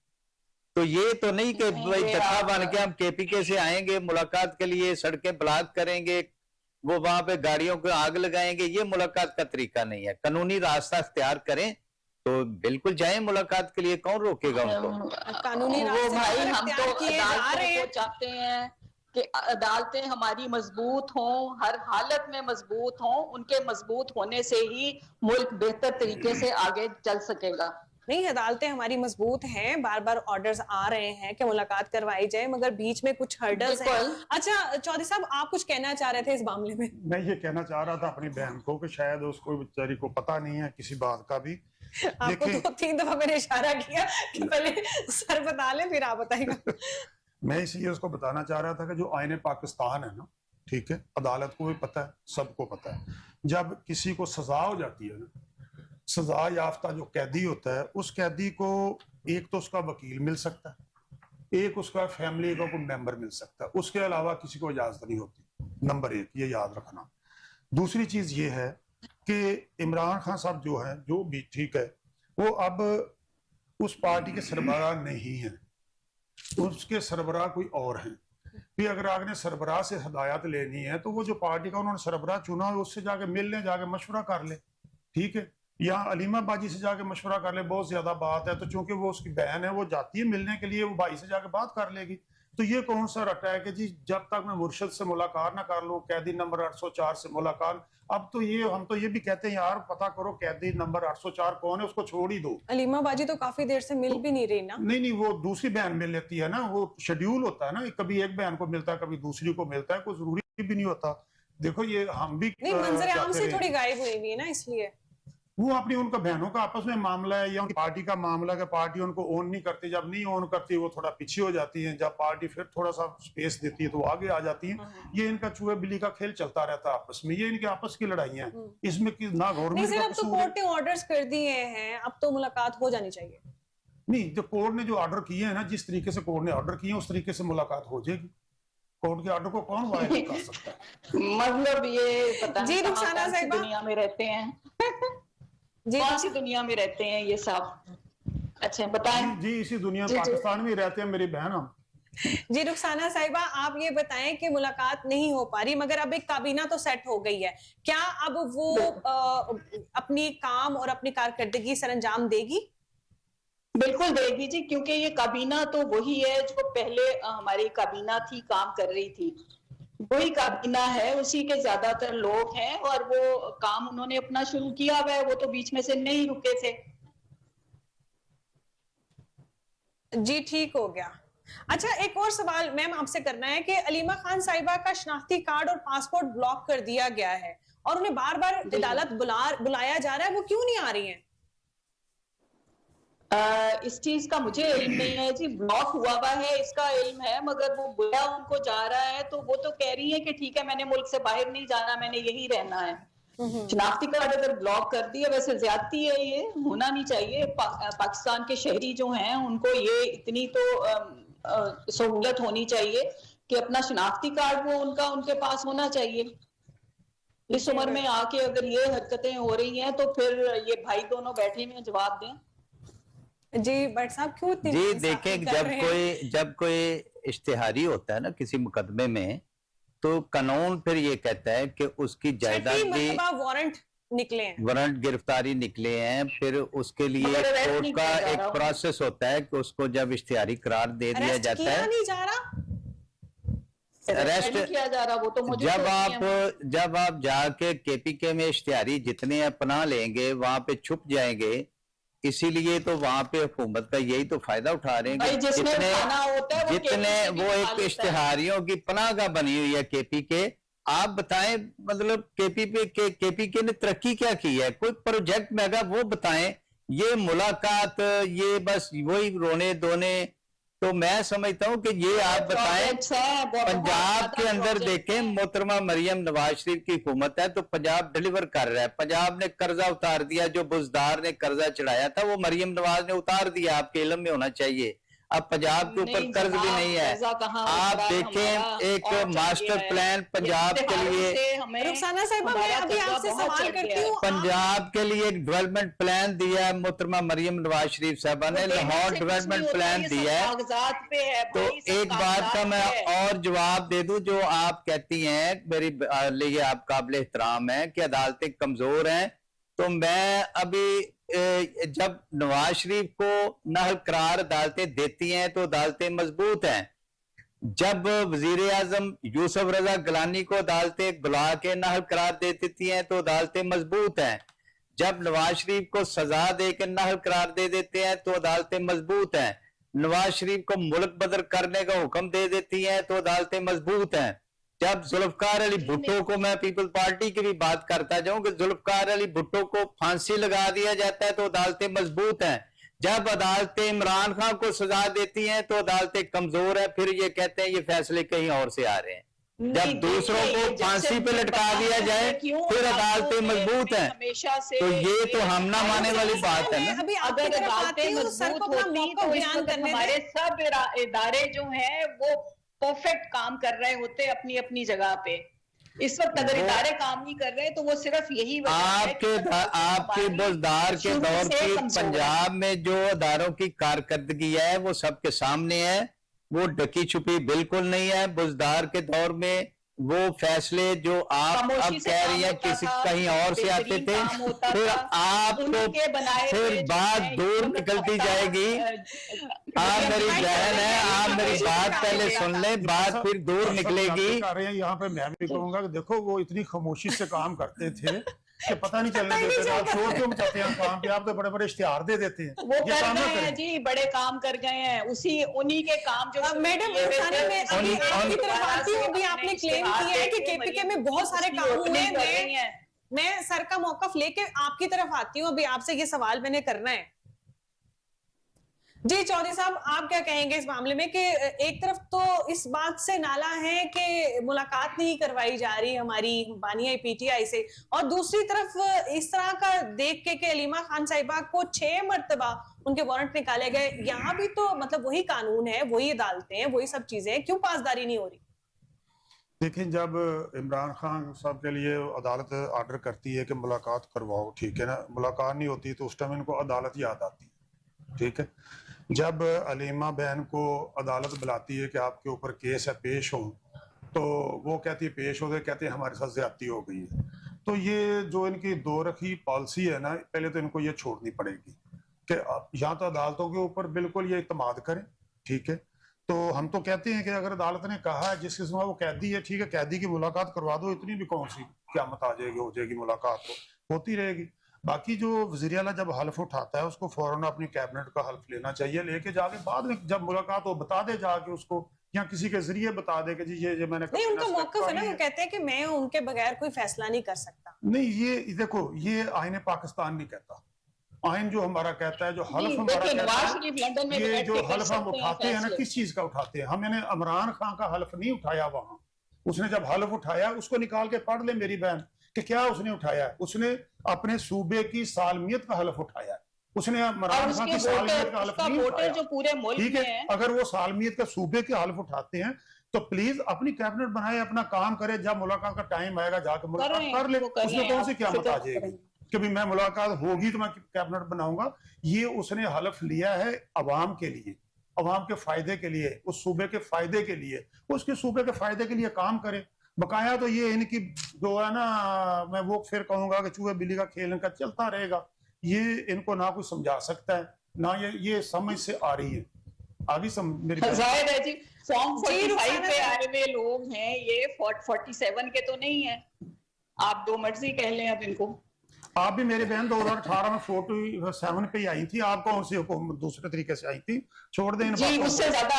तो ये तो नहीं कि भाई जत्था बन के हम KPK से आएंगे मुलाकात के लिए, सड़कें ब्लॉक करेंगे, वो वहां पे गाड़ियों को आग लगाएंगे, ये मुलाकात का तरीका नहीं है। कानूनी रास्ता इख्तियार करें तो बिल्कुल जाएं मुलाकात के लिए, कौन रोकेगा उनको? कानूनी वो भाई हम तो किए जा रहे हैं, चाहते हैं कि अदालतें हमारी मजबूत हों, हर हालत में मजबूत हों, उनके मजबूत होने से ही मुल्क बेहतर तरीके से आगे चल सकेगा। नहीं, अदालतें हमारी मजबूत हैं, बार बार ऑर्डर्स आ रहे हैं कि मुलाकात करवाई जाए, मगर बीच में कुछ हर्डल्स हैं। अच्छा चौधरी साहब, आप कुछ कहना चाह रहे थे इस मामले में? मैं ये कहना चाह रहा था अपनी बहन को कि शायद उसको बेचारी को पता नहीं है किसी बात का भी। आपको 2-3 दफा मैंने इशारा किया कि पहले सर बता लें फिर आप बताइएगा। मैं इसलिए उसको बताना चाह रहा था कि जो आईने पाकिस्तान है ना, ठीक है, अदालत को भी पता है, सबको पता है, जब किसी को सजा हो जाती है ना, सजा याफ्ता जो कैदी होता है, उस कैदी को एक तो उसका वकील मिल सकता है, एक उसका फैमिली का कोई मेंबर मिल सकता है, उसके अलावा किसी को इजाजत नहीं होती। नंबर 1 ये याद रखना। दूसरी चीज ये है कि इमरान खान साहब जो है, जो भी ठीक है, वो अब उस पार्टी के सरबराह नहीं है, उसके सरबराह कोई और हैं। भी अगर आपने सरबराह से हदायत लेनी है तो वो जो पार्टी का उन्होंने सरबराह चुना है उससे जाके मिल लें, जाके मशवरा कर ले, ठीक है, या अलीमा बाजी से जाके मशवरा कर ले, बहुत ज्यादा बात है। तो चूंकि वो उसकी बहन है, वो जाती है मिलने के लिए, वो भाई से जाके बात कर लेगी। تو یہ کون سا رٹا ہے کہ جی جب تک میں مرشد سے ملاقات نہ کر لوں، قیدی نمبر 804 سے ملاقات، اب تو یہ ہم تو یہ بھی کہتے ہیں یار پتہ کرو قیدی نمبر 804 کون ہے، اس کو چھوڑ ہی دو. علیمہ باجی تو کافی دیر سے مل بھی نہیں رہی نا. نہیں وہ دوسری بہن مل لیتی ہے نا، وہ شیڈیول ہوتا ہے نا، کبھی ایک بہن کو ملتا ہے کبھی دوسری کو ملتا ہے، کوئی ضروری بھی نہیں ہوتا. دیکھو یہ ہم بھی نہیں منظر عام سے تھوڑی غائب ہوئی ہوئی ہے نا، اس لیے وہ اپنی ان کا بہنوں کا آپس میں معاملہ ہے یا ان کی پارٹی کا معاملہ ہے کہ پارٹی ان کو اون نہیں کرتی، جب نہیں اون کرتی وہ تھوڑا پیچھے ہو جاتی ہیں، جب پارٹی پھر تھوڑا سا سپیس دیتی ہے تو وہ آگے آ جاتی ہیں. یہ ان کا چوہے بلی کا کھیل چلتا رہتا ہے آپس میں، یہ ان کے آپس کی لڑائیاں ہیں، اس میں نہ گورنمنٹ کا اب تو قصور ہے. کورٹ نے آرڈرز کر دیے ہیں، اب تو ملاقات ہو جانی چاہیے. نہیں جو کورٹ نے جو آرڈر کیے ہیں نا، جس طریقے سے کورٹ نے آرڈر کیے ہیں اس طریقے سے ملاقات ہو جائے گی. کورٹ کے آرڈر کو کون وائلیٹ کر سکتا ہے؟ مطلب یہ پتہ جی نہیں رخسانہ کون سی صاحبہ، دنیا میں رہتے ہیں، جی کون سی دنیا میں رہتے ہیں یہ سب. اچھا بتائیں. جی اسی دنیا میں پاکستان میں ہی رہتے ہیں میری بہن ہم. جی رخسانہ صاحبہ آپ یہ بتائیں کہ ملاقات نہیں ہو پا رہی مگر اب ایک کابینہ تو سیٹ ہو گئی ہے، کیا اب وہ اپنی کام اور اپنی کارکردگی سر انجام دے گی؟ بالکل دے گی جی، کیونکہ یہ کابینہ تو وہی ہے جو پہلے ہماری کابینہ تھی کام کر رہی تھی، وہی کابینہ ہے، اسی کے زیادہ تر لوگ ہیں اور وہ کام انہوں نے اپنا شروع کیا ہوا ہے، وہ تو بیچ میں سے نہیں رکے تھے. جی ٹھیک ہو گیا. اچھا ایک اور سوال میم آپ سے کرنا ہے کہ علیمہ خان صاحبہ کا شناختی کارڈ اور پاسپورٹ بلاک کر دیا گیا ہے اور انہیں بار بار عدالت بلایا جا رہا ہے، وہ کیوں نہیں آ رہی ہیں؟ اس چیز کا مجھے علم نہیں ہے جی، بلاک ہوا ہوا ہے اس کا علم ہے، مگر وہ بلا ان کو جا رہا ہے تو وہ تو کہہ رہی ہیں کہ ٹھیک ہے میں نے ملک سے باہر نہیں جانا، میں نے یہی رہنا ہے. شناختی کارڈ اگر بلاک کر دیا، ویسے زیادتی ہے، یہ ہونا نہیں چاہیے. پاکستان کے شہری جو ہیں ان کو یہ اتنی تو سہولت ہونی چاہیے کہ اپنا شناختی کارڈ وہ ان کے پاس ہونا چاہیے. اس عمر میں آ کے اگر یہ حرکتیں ہو رہی ہیں تو پھر یہ بھائی دونوں بیٹھے میں جواب دیں. جی بٹ صاحب کیوں جی دیکھیں جب کوئی اشتہاری ہوتا ہے نا کسی مقدمے میں تو قانون پھر یہ کہتا ہے کہ اس کی جائیداد بھی وارنٹ گرفتاری نکلے ہیں، پھر اس کے لیے کورٹ کا ایک پروسیس ہوتا ہے کہ اس کو جب اشتہاری قرار دے دیا جاتا ہے. جب آپ جا کے کے پی کے میں اشتہاری جتنے پناہ لیں گے وہاں پہ چھپ جائیں گے، اسی لیے تو وہاں پہ حکومت کا یہی تو فائدہ اٹھا رہے ہیں جتنے وہ ایک اشتہاریوں کی پناہ کا بنی ہوئی ہے کے پی کے. آپ بتائیں مطلب کے پی کے نے ترقی کیا کی ہے؟ کوئی پروجیکٹ میگا وہ بتائیں. یہ ملاقات یہ بس وہی رونے دھونے. تو میں سمجھتا ہوں کہ یہ آپ بتائیں پنجاب کے اندر دیکھیں محترمہ مریم نواز شریف کی حکومت ہے تو پنجاب ڈیلیور کر رہا ہے. پنجاب نے قرضہ اتار دیا، جو بزدار نے قرضہ چڑھایا تھا وہ مریم نواز نے اتار دیا، آپ کے علم میں ہونا چاہیے. اب پنجاب کے اوپر قرض بھی نہیں ہے. آپ دیکھیں ایک ماسٹر پلان پنجاب کے لیے، رخسانہ صاحبہ میں ابھی آپ سے سوال کرتی ہوں، پنجاب کے لیے ایک ڈیولپمنٹ پلان دیا ہے محترمہ مریم نواز شریف صاحبہ نے، لاہور ڈیولپمنٹ پلان دیا ہے. تو ایک بات کا میں اور جواب دے دوں، جو آپ کہتی ہیں میری لیے آپ قابل احترام ہے کہ عدالتیں کمزور ہیں. تو میں ابھی جب نواز شریف کو نااہل قرار عدالتیں دیتی ہیں تو عدالتیں مضبوط ہیں. جب وزیر اعظم یوسف رضا گیلانی کو عدالتیں بلا کے نااہل قرار دے دیتی ہیں تو عدالتیں مضبوط ہیں. جب نواز شریف کو سزا دے کے نااہل قرار دے دیتے ہیں تو عدالتیں مضبوط ہیں. نواز شریف کو ملک بدر کرنے کا حکم دے دیتی ہیں تو عدالتیں مضبوط ہیں. جب ذوالفقار علی بھٹو کو، میں پیپل پارٹی کی بھی بات کرتا جاؤں کہ ذوالفقار علی بھٹو کو پھانسی لگا دیا جاتا ہے تو عدالتیں مضبوط ہیں. جب عدالتیں عمران خان کو سزا دیتی ہیں تو عدالتیں کمزور ہیں، پھر یہ کہتے ہیں یہ فیصلے کہیں اور سے آ رہے ہیں. جب دوسروں کو پھانسی پہ لٹکا دیا جائے پھر عدالتیں مضبوط ہیں. تو یہ تو ہم نہ مانے والی بات ہے نا. اگر عدالتیں مضبوط ہوتی تو اس وقت ہمارے سب ادارے جو ہیں وہ پرفیکٹ کام کر رہے ہوتے اپنی اپنی جگہ پہ. اس وقت اگر ادارے کام نہیں کر رہے تو وہ صرف یہی آپ کے بزدار کے دور کی پنجاب میں جو اداروں کی کارکردگی ہے وہ سب کے سامنے ہے، وہ ڈکی چھپی بالکل نہیں ہے. بزدار کے دور میں वो फैसले जो आप अब खामोशी से कह रही काम हैं होता किसी था, कहीं और से आते बेहतरीन थे, काम होता फिर था, आपको उनके बनाए हुए फिर जो बात है, दूर ये निकलती बताया, जाएगी। आप मेरी बहन है, आप मेरी बात पहले सुन लें, बात फिर दूर निकलेगी। कर रहे हैं यहाँ पे, मैं भी कहूंगा कि देखो वो इतनी खामोशी से काम करते थे कि पता नहीं चलने देते थे। आप शोर क्यों मचाते हैं काम पे? आप तो बड़े बड़े इश्तिहार दे देते हैं, वो ये कर काम ना गए हैं करें। जी, बड़े काम कर गए हैं, उन्हीं के काम जो शुरू मैडम किए हुए रुखसाना, थे, मैं अभी उन्हीं- आपकी तरफ आती हूँ। अभी अपने आपने क्लेम इश्तिहार किया है कि देके केपीके मरीज में बहुत सारे उसकी काम हुए opening कर रही हैं। हैं। मैं सर का मौकफ लेके आपकी तरफ आती हूँ। अभी आपसे ये सवाल मैंने करना है। जी चौधरी साहब, आप क्या कहेंगे इस मामले में कि एक तरफ तो इस बात से नाला है कि मुलाकात नहीं करवाई जा रही हमारी बानिया पीटीआई से, और दूसरी तरफ इस तरह का देख के अलीमा खान साहिबा को 6 मरतबा उनके वारंट निकाले गए। यहाँ भी तो मतलब वही कानून है, वही अदालतें हैं, वही सब चीजें, क्यों पासदारी नहीं हो रही? देखिए, जब इमरान खान साहब के लिए अदालत ऑर्डर करती है कि मुलाकात करवाओ, ठीक है ना, मुलाकात नहीं होती तो उस टाइम इनको अदालत याद आती है, ठीक है। जब अलीमा बहन को अदालत बुलाती है कि आपके ऊपर केस है, पेश हो, तो वो कहती है पेश हो गए, कहते हैं हमारे साथ ज्यादती हो गई है। तो ये जो इनकी दो रखी पॉलिसी है ना, पहले तो इनको ये छोड़नी पड़ेगी कि यहाँ तो अदालतों के ऊपर बिल्कुल ये इत्मीनाद करें, ठीक है। तो हम तो कहते हैं कि अगर अदालत ने कहा है जिस किस्म का वो कैदी है, ठीक है, कैदी की मुलाकात करवा दो, इतनी भी कौन सी क़यामत आ जाएगी, हो जाएगी मुलाकात, तो होती रहेगी। बाकी जो वज़ीर आला जब हल्फ उठाता है उसको फौरन अपनी कैबिनेट का हल्फ लेना चाहिए, लेके जाके बाद में जब मुलाकात हो बता दे जाके उसको, या किसी के जरिए बता दे कि जी ये मैंने नहीं, उनका मौकफ है ना, वो कहते हैं कि मैं उनके बगैर कोई फैसला नहीं कर सकता। नहीं, ये देखो, ये आईन पाकिस्तान नहीं कहता। आइन जो हमारा कहता है, जो हल्फ हमारा देखिए, कहता नवाज है, शरीफ लंदन में ये बैठ जो के कर हल्फ हम सकते हैं उठाते हैं ना, फैसले। किस चीज का उठाते हैं? हमने इमरान खान का हल्फ नहीं उठाया वहां। उसने जब हल्फ उठाया, उसको निकाल के पढ़ ले मेरी बहन कि क्या उसने उठाया है। उसने अपने सूबे की सालमियत का हल्फ उठाया है, उसने इमरान खान की सालमियत का हल्फ नहीं वोटर उठाया, जो पूरे मुल्क ठीक में है। है। अगर वो सालमियत का सूबे के हल्फ उठाते हैं तो प्लीज अपनी कैबिनेट बनाए, अपना काम करे, जब मुलाकात का टाइम आएगा जाके मुलाकात कर ले, उसमें कौन सी क़यामत आ जाएगी कि भी मैं मुलाकात होगी तो मैं कैबिनेट बनाऊंगा। ये उसने हल्फ लिया है अवाम के लिए, अवाम के फायदे के लिए, उस सूबे के फायदे के लिए, उसके सूबे के फायदे के लिए काम करे। बकाया तो ये इनकी जो है ना, मैं वो फिर कहूंगा कि चूहे बिल्ली का खेल इनका चलता रहेगा। ये इनको ना कुछ समझा सकता है ना ये समझ से आ रही है। आगे मेरी जाहिर है जी, फॉर्म 45 रुखसाना पे आए हुए लोग हैं, ये 47 के तो नहीं है। आप दो मर्जी कह लें अब इनको। आप भी मेरी बहन 2018 में 47 पे ही आई थी, आप कौन सी हुकूमत दूसरे तरीके से आई थी? छोड़ दें इन जी, बातों को। उससे ज्यादा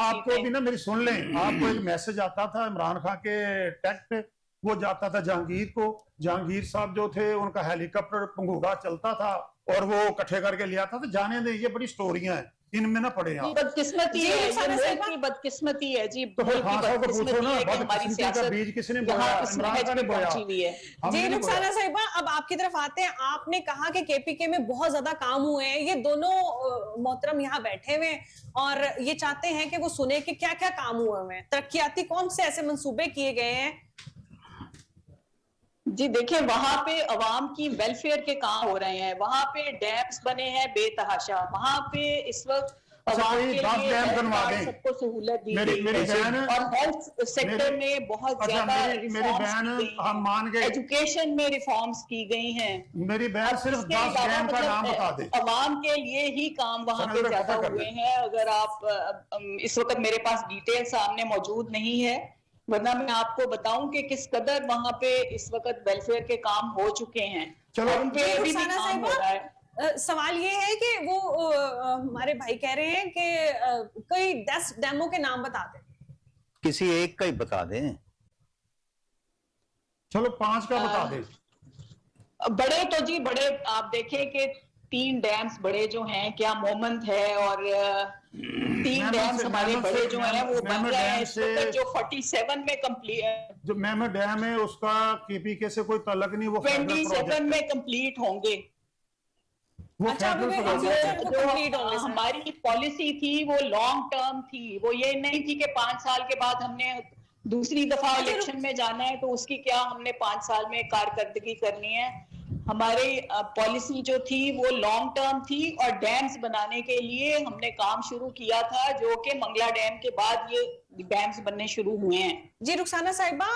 आपको भी ना, मेरी सुन लें, आपको एक मैसेज आता था इमरान खान के टेक्स्ट पे, वो जाता था जहांगीर को। जहांगीर साहब जो थे, उनका हेलीकॉप्टर पंघूड़ा चलता था और वो इकट्ठे करके ले आता था। जाने दे, ये बड़ी स्टोरियां हैं, इनमें ना पड़े आप। बदकिस्मती जी, है, ये रुखसाना मुल्क साहिबा। की बदकिस्मती है जी। तो फिर मुल्क की खान साहब को पूछो बदकिस्मती ना, है कि हमारी बदकिस्मती का सियासत बीज किसने बोया? यहाँ इस इमरान नहज खान ने पे बोया, पहुंची हुई है। हमने जी नहीं बोया। रुखसाना साहिबा, अब आपकी तरफ आते हैं। आपने कहा कि केपीके में बहुत ज्यादा काम हुए हैं। ये दोनों मोहतरम यहाँ बैठे हुए हैं और ये चाहते हैं कि वो सुने कि क्या क्या काम हुए हुए हैं, तरक्याती कौन से ऐसे मंसूबे किए गए हैं। जी देखिए, वहां पे अवाम की वेलफेयर के काम हो रहे हैं, वहां पे डैम्स बने हैं बेतहाशा, वहां पे इस वक्त अवाम कोई के 10 लिए डैम हेल्थ बनवा कार्ड दें। सबको सहूलत दी मेरी गई है बहन, और हेल्थ सेक्टर मेरी- में बहुत अच्छा, ज्यादा मेरी बहन, हम मान गए, एजुकेशन में रिफॉर्म्स की गई हैं। मेरी बहन सिर्फ इसके 10 अलावा डैम का नाम बता दे। अवाम के लिए ही काम वहां समय पे पे ज्यादा पता कर हुए ले। हैं। अगर आप इस वक्त मेरे पास डिटेल सामने मौजूद नहीं है, वरना मैं आपको बताऊं कि किस कदर वहां पे इस वक्त वेलफेयर के काम हो चुके हैं। चलो, और उन पे अभी भी रुखसाना काम साहिबा, हो रहा है। सवाल ये है कि वो हमारे भाई कह रहे हैं कि कोई 10 डैमों के नाम बता दें। किसी एक का ही बता दें। चलो 5 का बता दे। बड़े तो जी बड़े आप देखें कि 3 डैम्स बड़े जो हैं, क्या मोमंत है और 3 डैम्स हमारे बड़े जो हैं वो बन रहे हैं इस वक्त, जो 47 में कंप्लीट, जो मेमो डैम है उसका केपीके से कोई ताल्लुक नहीं, वो फेडरल 27 प्रोजेक्ट में कंप्लीट होंगे। वो अच्छा, अभी फेडरल भी प्रोजेक्ट है। वो जो complete होंगे, सर। हमारी पॉलिसी थी वो लॉन्ग टर्म थी, वो ये नहीं थी कि 5 साल के बाद हमने दूसरी दफा इलेक्शन में जाना है तो उसकी क्या हमने 5 साल में कारकर्दगी करनी है। हमारी पॉलिसी जो थी वो लॉन्ग टर्म थी और डैम्स बनाने के लिए हमने काम शुरू किया था, जो कि मंगला डैम के बाद ये डैम्स बनने शुरू हुए हैं। जी रुखसाना साहिबा,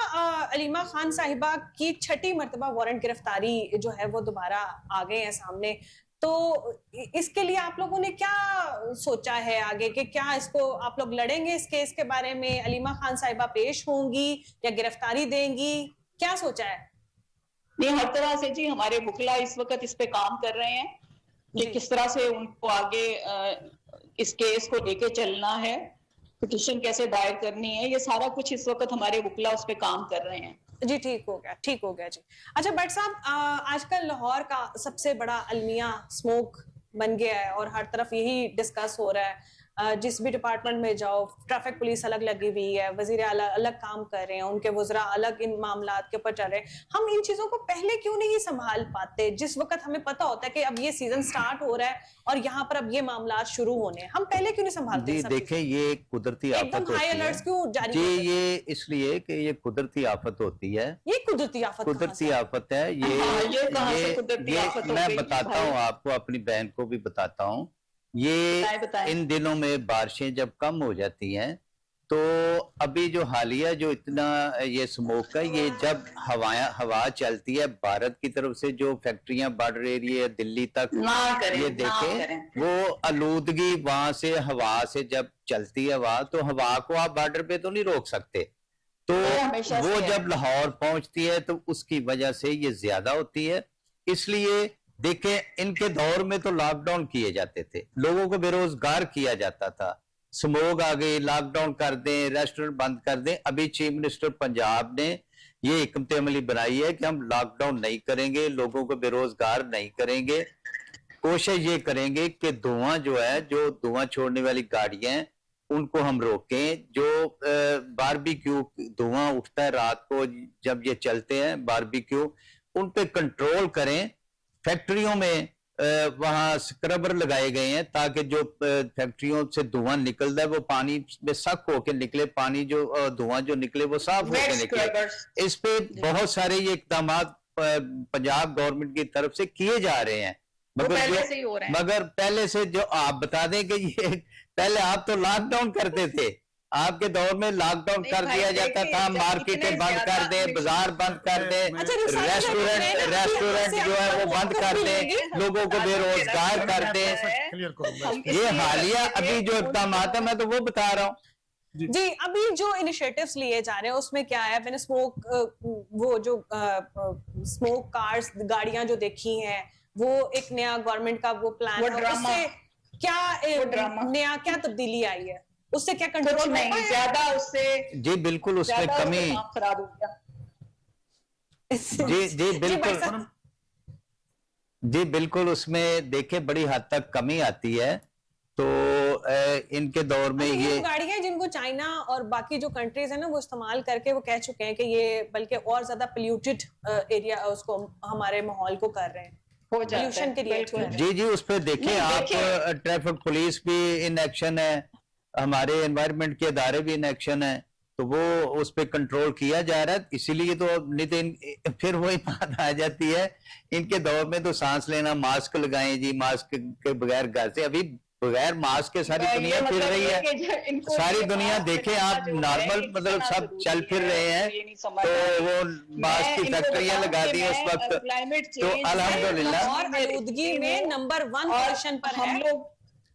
अलीमा खान साहिबा की 6ठी मर्तबा वारंट गिरफ्तारी जो है वो दोबारा आ गए हैं सामने, तो इसके लिए आप लोगों ने क्या सोचा है आगे कि क्या इसको आप लोग लड़ेंगे इस केस के बारे में? अलीमा खान साहिबा पेश होंगी या गिरफ्तारी देंगी, क्या सोचा है? नहीं, हर तरह से जी हमारे वकील इस वक्त इस पे काम कर रहे हैं कि जी। किस तरह से उनको आगे इस केस को लेके चलना है, पिटीशन कैसे दायर करनी है, ये सारा कुछ इस वक्त हमारे वकील उस पे काम कर रहे हैं। जी ठीक हो गया, ठीक हो गया जी। अच्छा भट्ट साहब, आजकल लाहौर का सबसे बड़ा अलमिया स्मोक बन गया है और हर तरफ यही डिस्कस हो रहा है। जिस भी डिपार्टमेंट में जाओ, ट्रैफिक पुलिस अलग लगी हुई है, वजीर आला अलग काम कर रहे हैं, उनके वज़रा अलग इन मामलात के ऊपर चल रहे हैं। हम इन चीजों को पहले क्यों नहीं संभाल पाते, जिस वक्त हमें पता होता है कि अब ये सीजन स्टार्ट हो रहा है और यहाँ पर अब ये मामलात शुरू होने हैं, हम पहले क्यों नहीं संभालते? जी देखें, ये कुदरती आफत एकदम हाई होती अलर्ट्स है क्यों जारी जी, करते हैं? ये इसलिए कि ये कुदरती आफत होती है, ये कुदरती आफत कहाँ कुदरती से? आफत है ये। हाँ, ये कहाँ से कुदरती आफत हो मैं गई बताता भाई? हूँ आपको, अपनी बहन को भी बताता हूँ। बताएं। इन दिनों में बारिशें जब कम हो जाती हैं तो अभी जो हालिया जो इतना ये स्मोक है, ये जब हवा चलती है भारत की तरफ से, जो फैक्ट्रियां बढ़ रही है दिल्ली तक, ना करें, ये ना देखें करें। वो आलूदगी वहां से हवा से जब चलती है हवा, तो हवा को आप बॉर्डर पे तो नहीं रोक सकते, तो वो हमेशा वो से है। जब लाहौर पहुंचती है तो उसकी वजह से ये ज्यादा होती है। इसलिए देखें, इनके दौर में तो लॉकडाउन किए जाते थे, लोगों को बेरोजगार किया जाता था, स्मोक आ गई, लॉकडाउन कर दें, रेस्टोरेंट बंद कर दें। अभी चीफ मिनिस्टर पंजाब ने ये हिकमत अमली बनाई है कि हम लॉकडाउन नहीं करेंगे, लोगों को बेरोजगार नहीं करेंगे, कोशिश ये करेंगे कि धुआं जो है, जो धुआं छोड़ने वाली गाड़ियां हैं उनको हम रोकें। जो बारबेक्यू धुआं उठता है रात को जब ये चलते हैं बारबेक्यू, उन पे कंट्रोल करें। फैक्ट्रियों में वहां स्क्रबर लगाए गए हैं ताकि जो फैक्ट्रियों से धुआं निकलता है वो पानी में सक होके निकले, पानी जो धुआं जो निकले वो साफ होके निकले। इस पे बहुत सारे ये इकदाम पंजाब गवर्नमेंट की तरफ से किए जा रहे हैं, मगर पहले से जो आप बता दें कि ये पहले आप तो लॉकडाउन करते थे, आपके दौर में लॉकडाउन कर दिया जाता था, मार्केटें बंद कर दें, बाजार बंद कर दें, रेस्टोरेंट जो है वो बंद कर दें, लोगों को बेरोजगार कर दें। ये हालिया अभी जो इकदाम है मैं तो वो बता रहा हूँ जी। अभी जो इनिशिएटिव्स लिए जा रहे हैं उसमें क्या है? मैंने वो जो स्मोक कार्स गाड़ियां जो देखी हैं, वो एक नया गवर्नमेंट का वो प्लान है, उससे क्या नया क्या तब्दीली आई है? उससे क्या कंट्रोल नहीं, ज्यादा उससे जी बिल्कुल उसमें कमी खराब हो गया। जी बिल्कुल जी बिल्कुल उसमें देखे बड़ी हद तक कमी आती है। तो इनके दौर में ये गाड़ियां जिनको चाइना और बाकी जो कंट्रीज है ना वो इस्तेमाल करके वो कह चुके हैं कि ये बल्कि और ज्यादा पोल्यूटेड एरिया उसको हमारे माहौल को कर रहे हैं, पोल्यूशन क्रिएट कर रहे हैं। जी उस पर देखें आप, ट्रैफिक पुलिस भी इन एक्शन है, हमारे एनवायरनमेंट के अदारे भी इन एक्शन है, तो वो उस पर कंट्रोल किया जा रहा है। इसीलिए तो नहीं फिर वही बात आ जाती है, इनके दौर में तो सांस लेना, मास्क लगाएं जी, मास्क के बगैर घर से, अभी बगैर मास्क के सारी दुनिया फिर रही है, सारी दुनिया देखे आप नॉर्मल मतलब सब चल फिर रहे हैं, तो वो मास्क की फैक्ट्रियां लगा दी उस वक्त, तो अल्हम्दुलिल्लाह और आलूदगी में नंबर 1 पोजीशन पर है।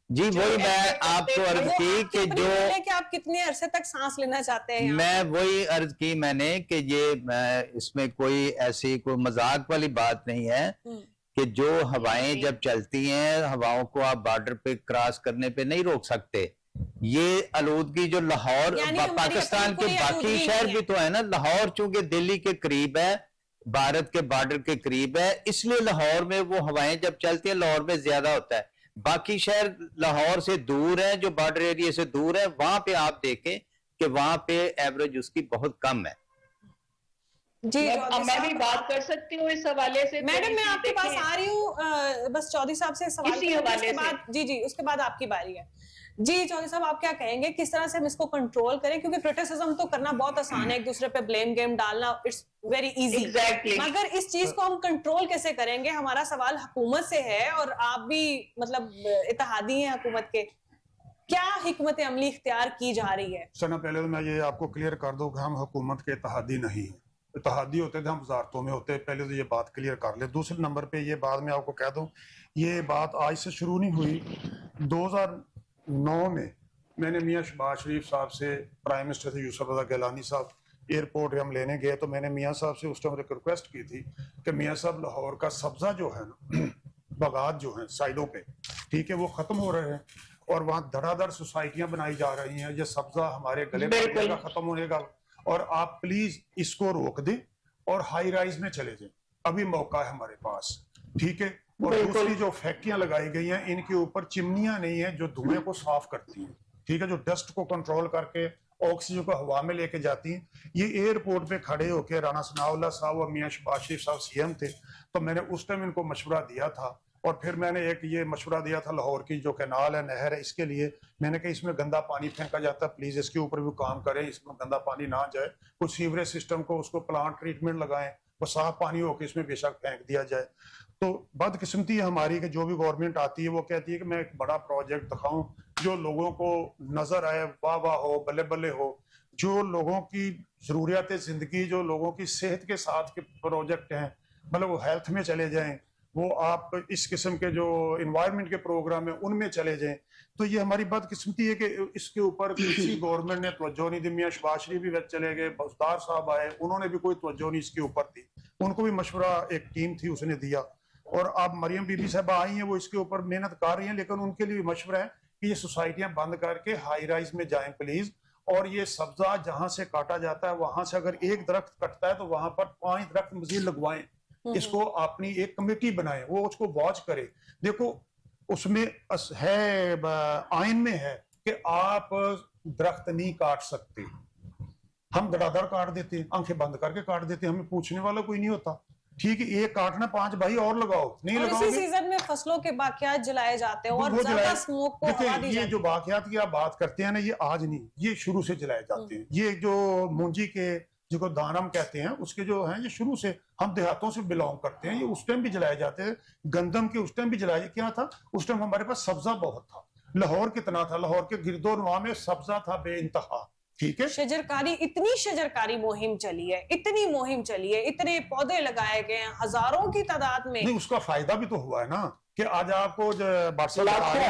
जी वही मैं आपको अर्ज की कि जो कि आप कितने अरसे तक सांस लेना चाहते हैं, मैं वही अर्ज की मैंने कि ये इसमें कोई ऐसी कोई मजाक वाली बात नहीं है कि जो हवाएं जब चलती हैं, हवाओं को आप बॉर्डर पे क्रॉस करने पे नहीं रोक सकते। ये आलूदगी जो लाहौर पाकिस्तान के बाकी शहर भी तो है ना, लाहौर चूंकि दिल्ली के करीब है, भारत के बॉर्डर के करीब है, इसलिए लाहौर में वो हवाएं जब चलती हैं लाहौर में ज्यादा होता है। बाकी शहर लाहौर से दूर है, जो बॉर्डर एरिया से दूर है, वहां पे आप देखें कि वहां पे एवरेज उसकी बहुत कम है। जी मैं भी बात कर सकती हूँ इस हवाले से। मैडम मैं आपके पास आ रही हूँ, बस चौधरी साहब से सवाल उसके बाद जी उसके बाद आपकी बारी है। जी चौधरी साहब, आप क्या कहेंगे, किस तरह से हम इसको कंट्रोल करें? क्योंकि क्रिटिसिज्म तो करना बहुत आसान है, एक दूसरे पे ब्लेम गेम डालना, इट्स वेरी इजी, मगर इस चीज को हम कंट्रोल कैसे करेंगे? हमारा सवाल हुकूमत से है और आप भी मतलब इत्तेहादी हैं हुकूमत के। क्या हिकमत अमली इख्तियार की जा रही है? सना, पहले तो मैं ये आपको क्लियर कर दूं कि हम हुकूमत के इत्तेहादी नहीं हैं। इत्तेहादी होते थे हम वजारतों में होते, पहले तो ये बात क्लियर कर ले। दूसरे नंबर पे ये बात मैं आपको कह दूं, ये बात आज से शुरू नहीं हुई। 2009 में मैंने मियाँ शहबाज शरीफ साहब से, प्राइम मिनिस्टर थे यूसुफ रज़ा गिलानी साहब, एयरपोर्ट हम लेने गए तो मैंने मियाँ साहब से उस टाइम एक रिक्वेस्ट की थी कि मियाँ साहब लाहौर का सब्जा जो है ना, बागात जो हैं साइडों पे, ठीक है, वो ख़त्म हो रहे हैं और वहाँ धड़ाधड़ सोसाइटियाँ बनाई जा रही हैं। ये सब्जा हमारे गले पड़ जाएगा, ख़त्म होनेगा, और आप प्लीज़ इसको रोक दें और हाई राइज में चले जाएं। अभी मौका है हमारे पास, ठीक है। और दूसरी जो फैक्ट्रियाँ लगाई गई हैं, इनके ऊपर चिमनियाँ नहीं है जो धुएं को साफ करती हैं, ठीक है, जो डस्ट को कंट्रोल करके ऑक्सीजन को हवा में लेके जाती हैं। ये एयरपोर्ट पे खड़े होके राना सनाउल्लाह साहब और मियाँ शहबाज शरीफ साहब सीएम थे, तो मैंने उस टाइम इनको मशवरा दिया था। और फिर मैंने एक ये मशवरा दिया था लाहौर की जो कैनाल है, नहर है, इसके लिए मैंने कहा इसमें गंदा पानी फेंका जाता है, प्लीज़ इसके ऊपर भी काम करें, इसमें गंदा पानी ना जाए, कुछ सीवरेज सिस्टम को उसको प्लांट ट्रीटमेंट लगाएं, वो साफ पानी होकर इसमें बेशक फेंक दिया जाए। तो बदकिस्मती है हमारी कि जो भी गवर्नमेंट आती है वो कहती है कि मैं एक बड़ा प्रोजेक्ट दिखाऊं जो लोगों को नजर आए, वाह वाह हो, बल्ले बल्ले हो, जो लोगों की जरूरियात जिंदगी, जो लोगों की सेहत के साथ के प्रोजेक्ट हैं, मतलब वो हेल्थ में चले जाएं, वो आप इस किस्म के जो इन्वायरमेंट के प्रोग्राम है उनमें चले जाएं। तो ये हमारी बदकिस्मती है कि इसके ऊपर किसी गवर्नमेंट ने तवज्जो नहीं दी। मियाँ शहबाज शरीफ भी चले गए, बख्तार साहब आए, उन्होंने भी कोई तवज्जो नहीं इसके ऊपर दी, उनको भी मशवरा एक टीम थी उसने दिया। और अब मरियम बीबी साहबा आई हैं, वो इसके ऊपर मेहनत कर रही हैं, लेकिन उनके लिए भी मशवरा है कि ये सोसाइटियां बंद करके हाई राइज में जाएं प्लीज। और ये सब्जा जहां से काटा जाता है वहां से अगर एक दरख्त कटता है तो वहां पर 5 दरख्त मजीद लगवाएं, इसको अपनी एक कमेटी बनाएं, वो उसको वॉच करे। देखो उसमें है, आइन में है कि आप दरख्त नहीं काट सकते, हम धड़ाधड़ काट देते हैं, आंखें बंद करके काट देते हैं, हमें पूछने वाला कोई नहीं होता, ठीक है। एक काटना 5 भाई और लगाओ, नहीं लगाओगे। इसी सीजन में फसलों के बाकियात जलाए जाते हैं और ज्यादा स्मोक को हवा दी जाती है। ये जो बाकियात की आप बात करते हैं ना, ये आज नहीं, ये शुरू से जलाए जाते हैं। ये जो मूंजी के जिसको दानम कहते हैं उसके जो हैं, ये शुरू से, हम देहातों से बिलोंग करते हैं, ये उस टाइम भी जलाए जाते हैं। गंदम के उस टाइम भी जलाए, क्या था उस टाइम हमारे पास सब्जा बहुत था। लाहौर कितना था, लाहौर के गिरदोनवा में सब्जा था बेइंतहा, ठीक है। शजरकारी, इतनी शजरकारी मुहिम चली है, इतनी मुहिम चली है, इतने पौधे लगाए गए हैं हजारों की तादाद में। नहीं, उसका फायदा भी तो हुआ है ना कि आज आपको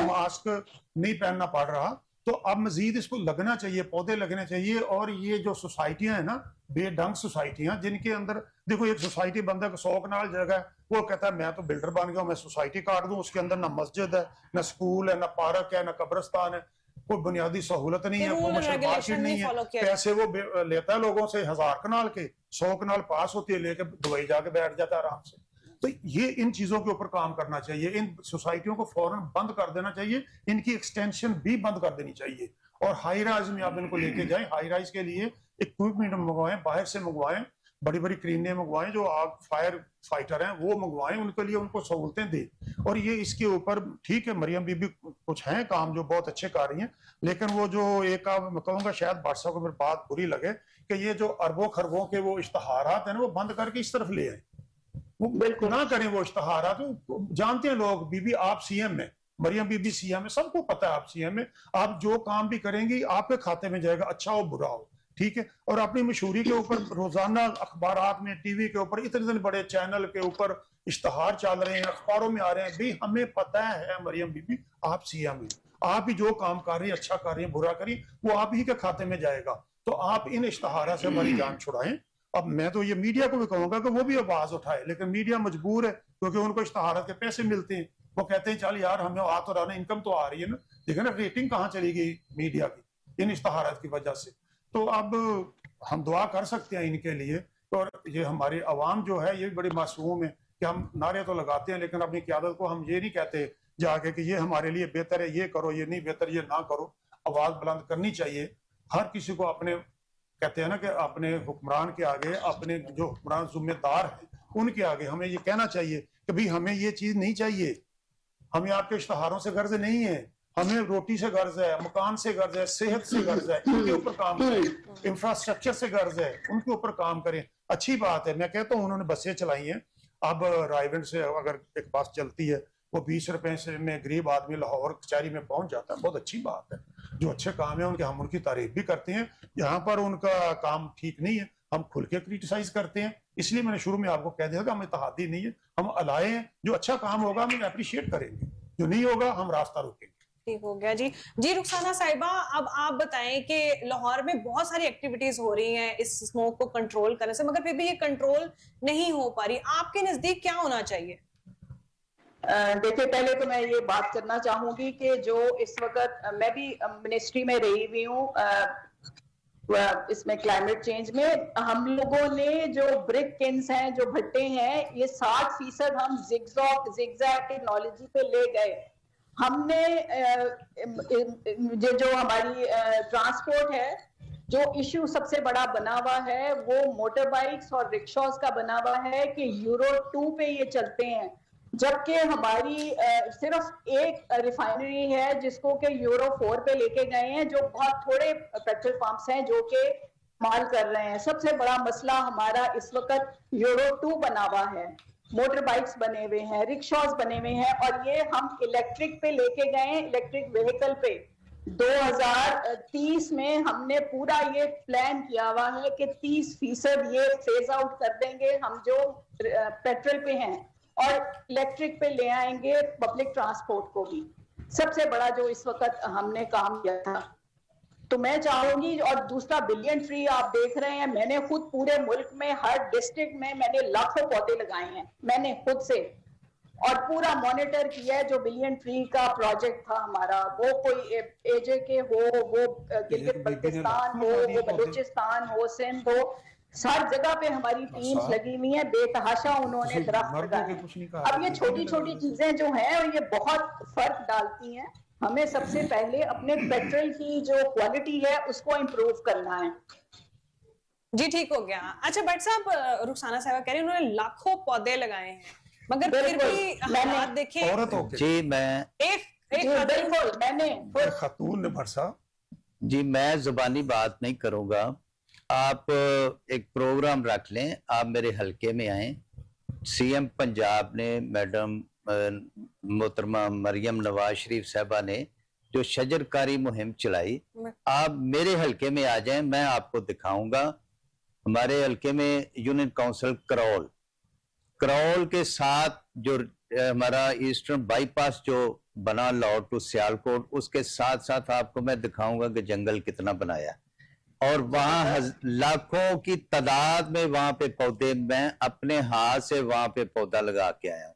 मास्क नहीं पहनना पड़ रहा, तो अब मजीद इसको लगना चाहिए, पौधे लगने चाहिए। और ये जो सोसाइटियां है ना, बेढंग सोसाइटियां, जिनके अंदर देखो एक सोसाइटी बंदा को 100 कनाल जगह है, वो कहता है मैं तो बिल्डर बन गया, मैं सोसाइटी काट दूं, उसके अंदर ना मस्जिद है, ना स्कूल है, ना पार्क है, ना कब्रिस्तान है, कोई बुनियादी सहूलत नहीं है, कमर्शियल मार्केट नहीं है, पैसे वो लेता है लोगों से 1000 कनाल के, 100 कनाल पास होती है, लेके दुबई जाके बैठ जाता है आराम से। तो ये इन चीजों के ऊपर काम करना चाहिए, इन सोसाइटियों को फौरन बंद कर देना चाहिए, इनकी एक्सटेंशन भी बंद कर देनी चाहिए। और हाई राइज में आप इनको लेके जाएं, हाई राइज के लिए इक्विपमेंट मंगवाएं, बाहर से मंगवाएं, बड़ी बड़ी क्रीनें मंगवाएं, जो आग फायर फाइटर हैं वो मंगवाएं, उनके लिए उनको सहूलतें दें। और ये इसके ऊपर ठीक है, मरियम बीबी कुछ हैं काम जो बहुत अच्छे कर रही हैं, लेकिन वो जो एक मैं कहूँगा शायद बादशाह को मेरी बात बुरी लगे कि ये जो अरबों खरबों के वो इश्तहारात है ना, वो बंद करके इस तरफ ले आए, वो बिल्कुल ना करें वो इश्तहारात। तो जानते हैं लोग, बीबी आप सीएम है, मरियम बीबी सीएम है, सबको पता है आप सीएम है, आप जो काम भी करेंगी आपके खाते में जाएगा, अच्छा हो बुरा हो, ठीक है। और अपनी मशहूरी के ऊपर रोजाना अखबारात में, टीवी के ऊपर, इतने बड़े चैनल के ऊपर इश्तहार चल रहे हैं, अखबारों में आ रहे हैं, भाई हमें पता है मरियम बीबी आप सीएम है, आप ही जो काम कर रही है, अच्छा कर रही है, बुरा करी, वो आप ही के खाते में जाएगा। तो आप इन इश्तहारा से हमारी जान छुड़ाएं। अब मैं तो ये मीडिया को भी कहूंगा कि वो भी आवाज उठाए, लेकिन मीडिया मजबूर है क्योंकि उनको इश्तहारात के पैसे मिलते हैं। वो कहते हैं चल यार हमें आ तो रहा, इनकम तो आ रही है ना, लेकिन रेटिंग कहाँ चली गई मीडिया की इन इश्तहारात की वजह से। तो अब हम दुआ कर सकते हैं इनके लिए। और ये हमारी आवाम जो है ये भी बड़ी मासूम है कि हम नारे तो लगाते हैं, लेकिन अपनी क़यादत को हम ये नहीं कहते जाके कि ये हमारे लिए बेहतर है, ये करो, ये नहीं बेहतर, ये ना करो। आवाज बुलंद करनी चाहिए। हर किसी को अपने, कहते हैं ना कि अपने हुक्मरान के आगे, अपने जो हुक्मरान जिम्मेदार हैं उनके आगे हमें ये कहना चाहिए कि भाई हमें ये चीज नहीं चाहिए, हमें आपके इश्तहारों से गर्ज नहीं है, हमें रोटी से गर्ज है, मकान से गर्ज है, सेहत से गर्ज है, इनके ऊपर काम करें, इंफ्रास्ट्रक्चर से गर्ज है, उनके ऊपर काम करें। अच्छी बात है, मैं कहता हूँ उन्होंने बसें चलाई हैं, अब रायगढ़ से अगर एक बस चलती है वो 20 रुपए से में गरीब आदमी लाहौर कचहरी में पहुंच जाता है, बहुत अच्छी बात है। जो अच्छे काम है उनके हम उनकी तारीफ भी करते हैं। यहाँ पर उनका काम ठीक नहीं है, हम खुल के क्रिटिसाइज करते हैं। इसलिए मैंने शुरू में आपको कह दिया कि हम इत्तेहादी नहीं है, हम अलाए हैं। जो अच्छा काम होगा हम अप्रिशिएट करेंगे, जो नहीं होगा हम रास्ता रोकेंगे। ठीक हो गया जी। जी रुखसाना साहिबा, अब आप बताएं कि लाहौर में बहुत सारी एक्टिविटीज हो रही हैं इस स्मोक को कंट्रोल करने से, मगर फिर भी ये कंट्रोल नहीं हो पा रही। आपके नजदीक क्या होना चाहिए? देखिए, पहले तो मैं ये बात करना चाहूंगी कि जो इस वक्त मैं भी मिनिस्ट्री में रही हुई हूँ, इसमें क्लाइमेट चेंज में हम लोगों ने जो ब्रिक किन्स हैं, जो भट्टे हैं, ये 60% हम जिगजैग टेक्नोलॉजी पे ले गए। हमने जो हमारी ट्रांसपोर्ट है, जो इश्यू सबसे बड़ा बना हुआ है वो मोटर बाइक्स और रिक्शास का बना हुआ है कि यूरो 2 पे ये चलते हैं, जबकि हमारी सिर्फ एक रिफाइनरी है जिसको कि यूरो 4 पे लेके गए हैं, जो बहुत थोड़े पेट्रोल पंप्स हैं जो कि इस्तेमाल कर रहे हैं। सबसे बड़ा मसला हमारा इस वक्त यूरो 2 बना हुआ है। मोटर बाइक्स बने हुए हैं, रिक्शास बने हुए हैं, और ये हम इलेक्ट्रिक पे लेके गए हैं, इलेक्ट्रिक व्हीकल पे। 2030 में हमने पूरा ये प्लान किया हुआ है कि 30% ये फेज आउट कर देंगे हम जो पेट्रोल पे हैं, और इलेक्ट्रिक पे ले आएंगे पब्लिक ट्रांसपोर्ट को भी। सबसे बड़ा जो इस वक्त हमने काम किया था, तो मैं चाहूंगी। और दूसरा, बिलियन ट्री आप देख रहे हैं, मैंने खुद पूरे मुल्क में हर डिस्ट्रिक्ट में मैंने लाखों पौधे लगाए हैं, मैंने खुद से, और पूरा मॉनिटर किया है। जो बिलियन ट्री का प्रोजेक्ट था हमारा, वो कोई एजे के हो, वो गिलगित बल्तिस्तान हो, वो बलूचिस्तान हो, सिंध हो, हर जगह पे हमारी टीम्स लगी हुई है, बेतहाशा उन्होंने दरख्त लगाए। अब ये छोटी छोटी चीजें जो हैं ये बहुत फर्क डालती हैं। हमें सबसे पहले अपने पेट्रोल की जो क्वालिटी है उसको इम्प्रूव करना है। जी ठीक हो गया। अच्छा भट्ट साहब, रुखसाना साहिबा कह रही हैं उन्होंने लाखों पौधे लगाए हैं, मगर फिर भी हालात देखें। औरत हो जी मैं बिल्कुल मैंने खातून ने भट्ट साहब जी, मैं जुबानी बात नहीं करूंगा। आप एक प्रोग्राम रख लें, आप मेरे हलके में आए। सीएम पंजाब ने मैडम मोहतरमा मरियम नवाज शरीफ साहबा ने जो शजरकारी मुहिम चलाई, आप मेरे हलके में आ जाएं, मैं आपको दिखाऊंगा। हमारे हलके में यूनियन काउंसिल करौल के साथ जो हमारा ईस्टर्न बाईपास जो बना लाहौर टू सियालकोट, उसके साथ साथ आपको मैं दिखाऊंगा कि जंगल कितना बनाया, और वहां लाखों की तादाद में वहां पे पौधे, मैं अपने हाथ से वहां पे पौधा लगा के आया हूं।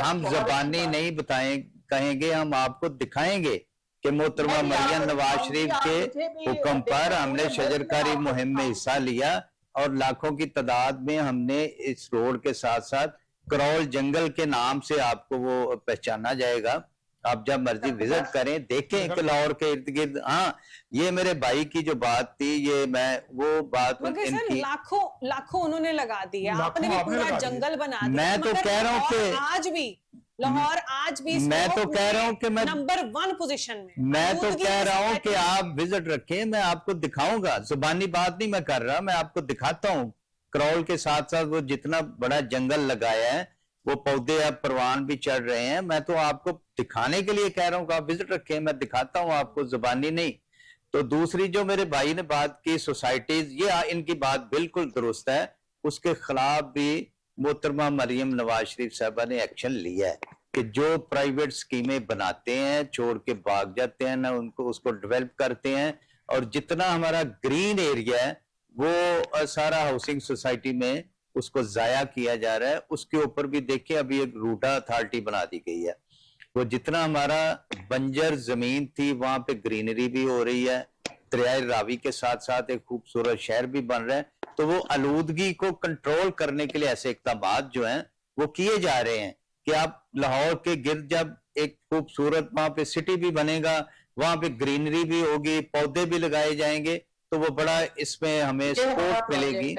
हम जबानी नहीं बताएं कहेंगे, हम आपको दिखाएंगे कि मोहतरमा मरियम नवाज शरीफ के हुक्म पर हमने शजरकारी मुहिम में हिस्सा लिया, और लाखों की तादाद में हमने इस रोड के साथ साथ करौल जंगल के नाम से आपको वो पहचाना जाएगा। आप जब मर्जी विजिट करें, देखें कि लाहौर के इर्द गिर्द। हाँ, ये मेरे भाई की जो बात थी, ये मैं वो बात इनकी लाखों उन्होंने लगा दी है, आपने भी पूरा जंगल बना दिया। मैं तो कह रहा हूँ कि आज भी लाहौर मैं तो कह रहा हूँ कि मैं नंबर 1 पोजीशन में। मैं तो कह रहा हूँ कि आप विजिट रखें, मैं आपको दिखाऊंगा। जुबानी बात नहीं मैं कर रहा, मैं आपको दिखाता हूँ। करौल के साथ साथ वो जितना बड़ा जंगल लगाया है, वो पौधे अब परवान भी चढ़ रहे हैं। मैं तो आपको दिखाने के लिए कह रहा हूँ कि आप विजिट रखें, मैं दिखाता हूँ आपको, जुबानी नहीं। तो दूसरी जो मेरे भाई ने बात की सोसाइटीज, ये इनकी बात बिल्कुल दुरुस्त है। उसके खिलाफ भी मोहतरमा मरियम नवाज शरीफ साहबा ने एक्शन लिया है कि जो प्राइवेट स्कीमें बनाते हैं, छोड़ के भाग जाते हैं ना, उनको उसको डेवलप करते हैं, और जितना हमारा ग्रीन एरिया है वो सारा हाउसिंग सोसाइटी में उसको जाया किया जा रहा है। उसके ऊपर भी देखिए अभी एक रूटा अथॉरिटी बना दी गई है। वो जितना हमारा बंजर जमीन थी वहां पे ग्रीनरी भी हो रही है, दरियाए रावी के साथ साथ एक खूबसूरत शहर भी बन रहा है। तो वो आलूदगी को कंट्रोल करने के लिए ऐसे इक़दाम जो हैं वो किए जा रहे हैं कि आप लाहौर के गिर्द जब एक खूबसूरत वहां पे सिटी भी बनेगा, वहां पे ग्रीनरी भी होगी, पौधे भी लगाए जाएंगे, तो वो बड़ा इसमें हमें सपोर्ट मिलेगी।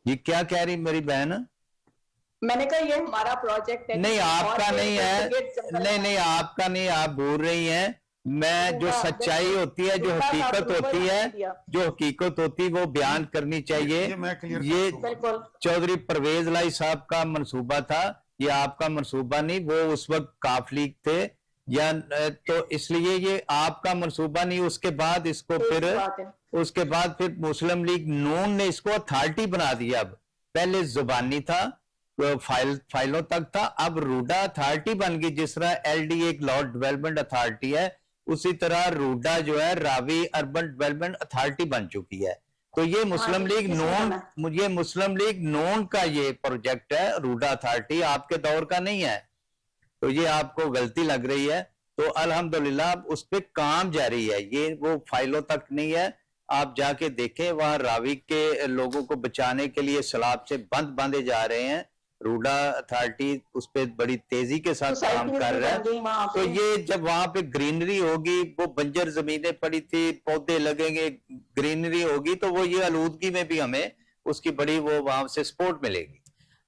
ये क्या कह रही मेरी बहन? मैंने कहा ये हमारा प्रोजेक्ट है। नहीं आपका नहीं है, नहीं आपका नहीं, आप भूल रही हैं। मैं जो सच्चाई होती है, जो हकीकत होती है, जो हकीकत होती है वो बयान करनी चाहिए। ये चौधरी परवेज लाई साहब का मंसूबा था ये आपका मंसूबा नहीं, वो उस वक्त काफ लीग थे या तो इसलिए ये आपका मंसूबा नहीं। उसके बाद इसको फिर उसके बाद फिर मुस्लिम लीग नून ने इसको अथॉरिटी बना दिया। अब पहले जुबानी था, फाइलों तक था, अब रूडा अथॉरिटी बन गई। जिस तरह एलडी एक लॉ डेवलपमेंट अथॉरिटी है, उसी तरह रूडा जो है रावी अर्बन डेवलपमेंट अथॉरिटी बन चुकी है। तो ये मुस्लिम लीग नून, ये मुस्लिम लीग नून का ये प्रोजेक्ट है, रूडा अथॉरिटी आपके दौर का नहीं है। तो ये आपको गलती लग रही है। तो अल्हम्दुलिल्लाह उस पे काम जारी है, ये वो फाइलों तक नहीं है। आप जाके देखें, वहां रावी के लोगों को बचाने के लिए सलाब से बंद बांधे जा रहे हैं। रूडा अथॉरिटी उस पे बड़ी तेजी के साथ काम कर रहा है। तो ये जब वहां पे ग्रीनरी होगी, वो बंजर जमीनें पड़ी थी, पौधे लगेंगे, ग्रीनरी होगी, तो वो ये आलूदगी में भी हमें उसकी बड़ी वो वहां से सपोर्ट मिलेगी।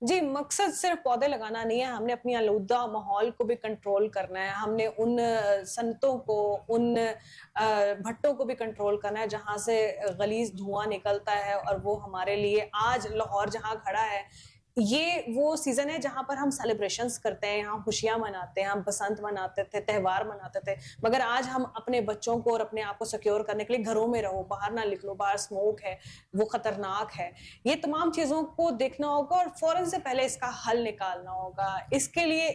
जी, मकसद सिर्फ पौधे लगाना नहीं है, हमने अपनी आलूदा माहौल को भी कंट्रोल करना है। हमने उन सनतों को, उन भट्टों को भी कंट्रोल करना है जहां से गलीज धुआं निकलता है, और वो हमारे लिए आज लाहौर जहां खड़ा है, ये वो सीजन है जहां पर हम सेलिब्रेशंस करते हैं, यहाँ खुशियां मनाते हैं, हम बसंत मनाते थे, त्यौहार मनाते थे। मगर आज हम अपने बच्चों को और अपने आप को सिक्योर करने के लिए घरों में रहो, बाहर ना निकलो, बाहर स्मोक है, वो खतरनाक है। ये तमाम चीजों को देखना होगा और फौरन से पहले इसका हल निकालना होगा। इसके लिए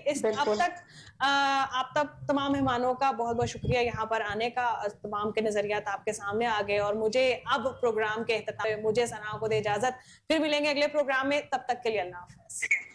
आप तक तमाम मेहमानों का बहुत बहुत शुक्रिया यहाँ पर आने का। तमाम के नजरियात आपके सामने आ गए, और मुझे अब प्रोग्राम के मुझे सना को दे इजाजत। फिर मिलेंगे अगले प्रोग्राम में, तब तक के लिए अल्लाह हाफ़िज़।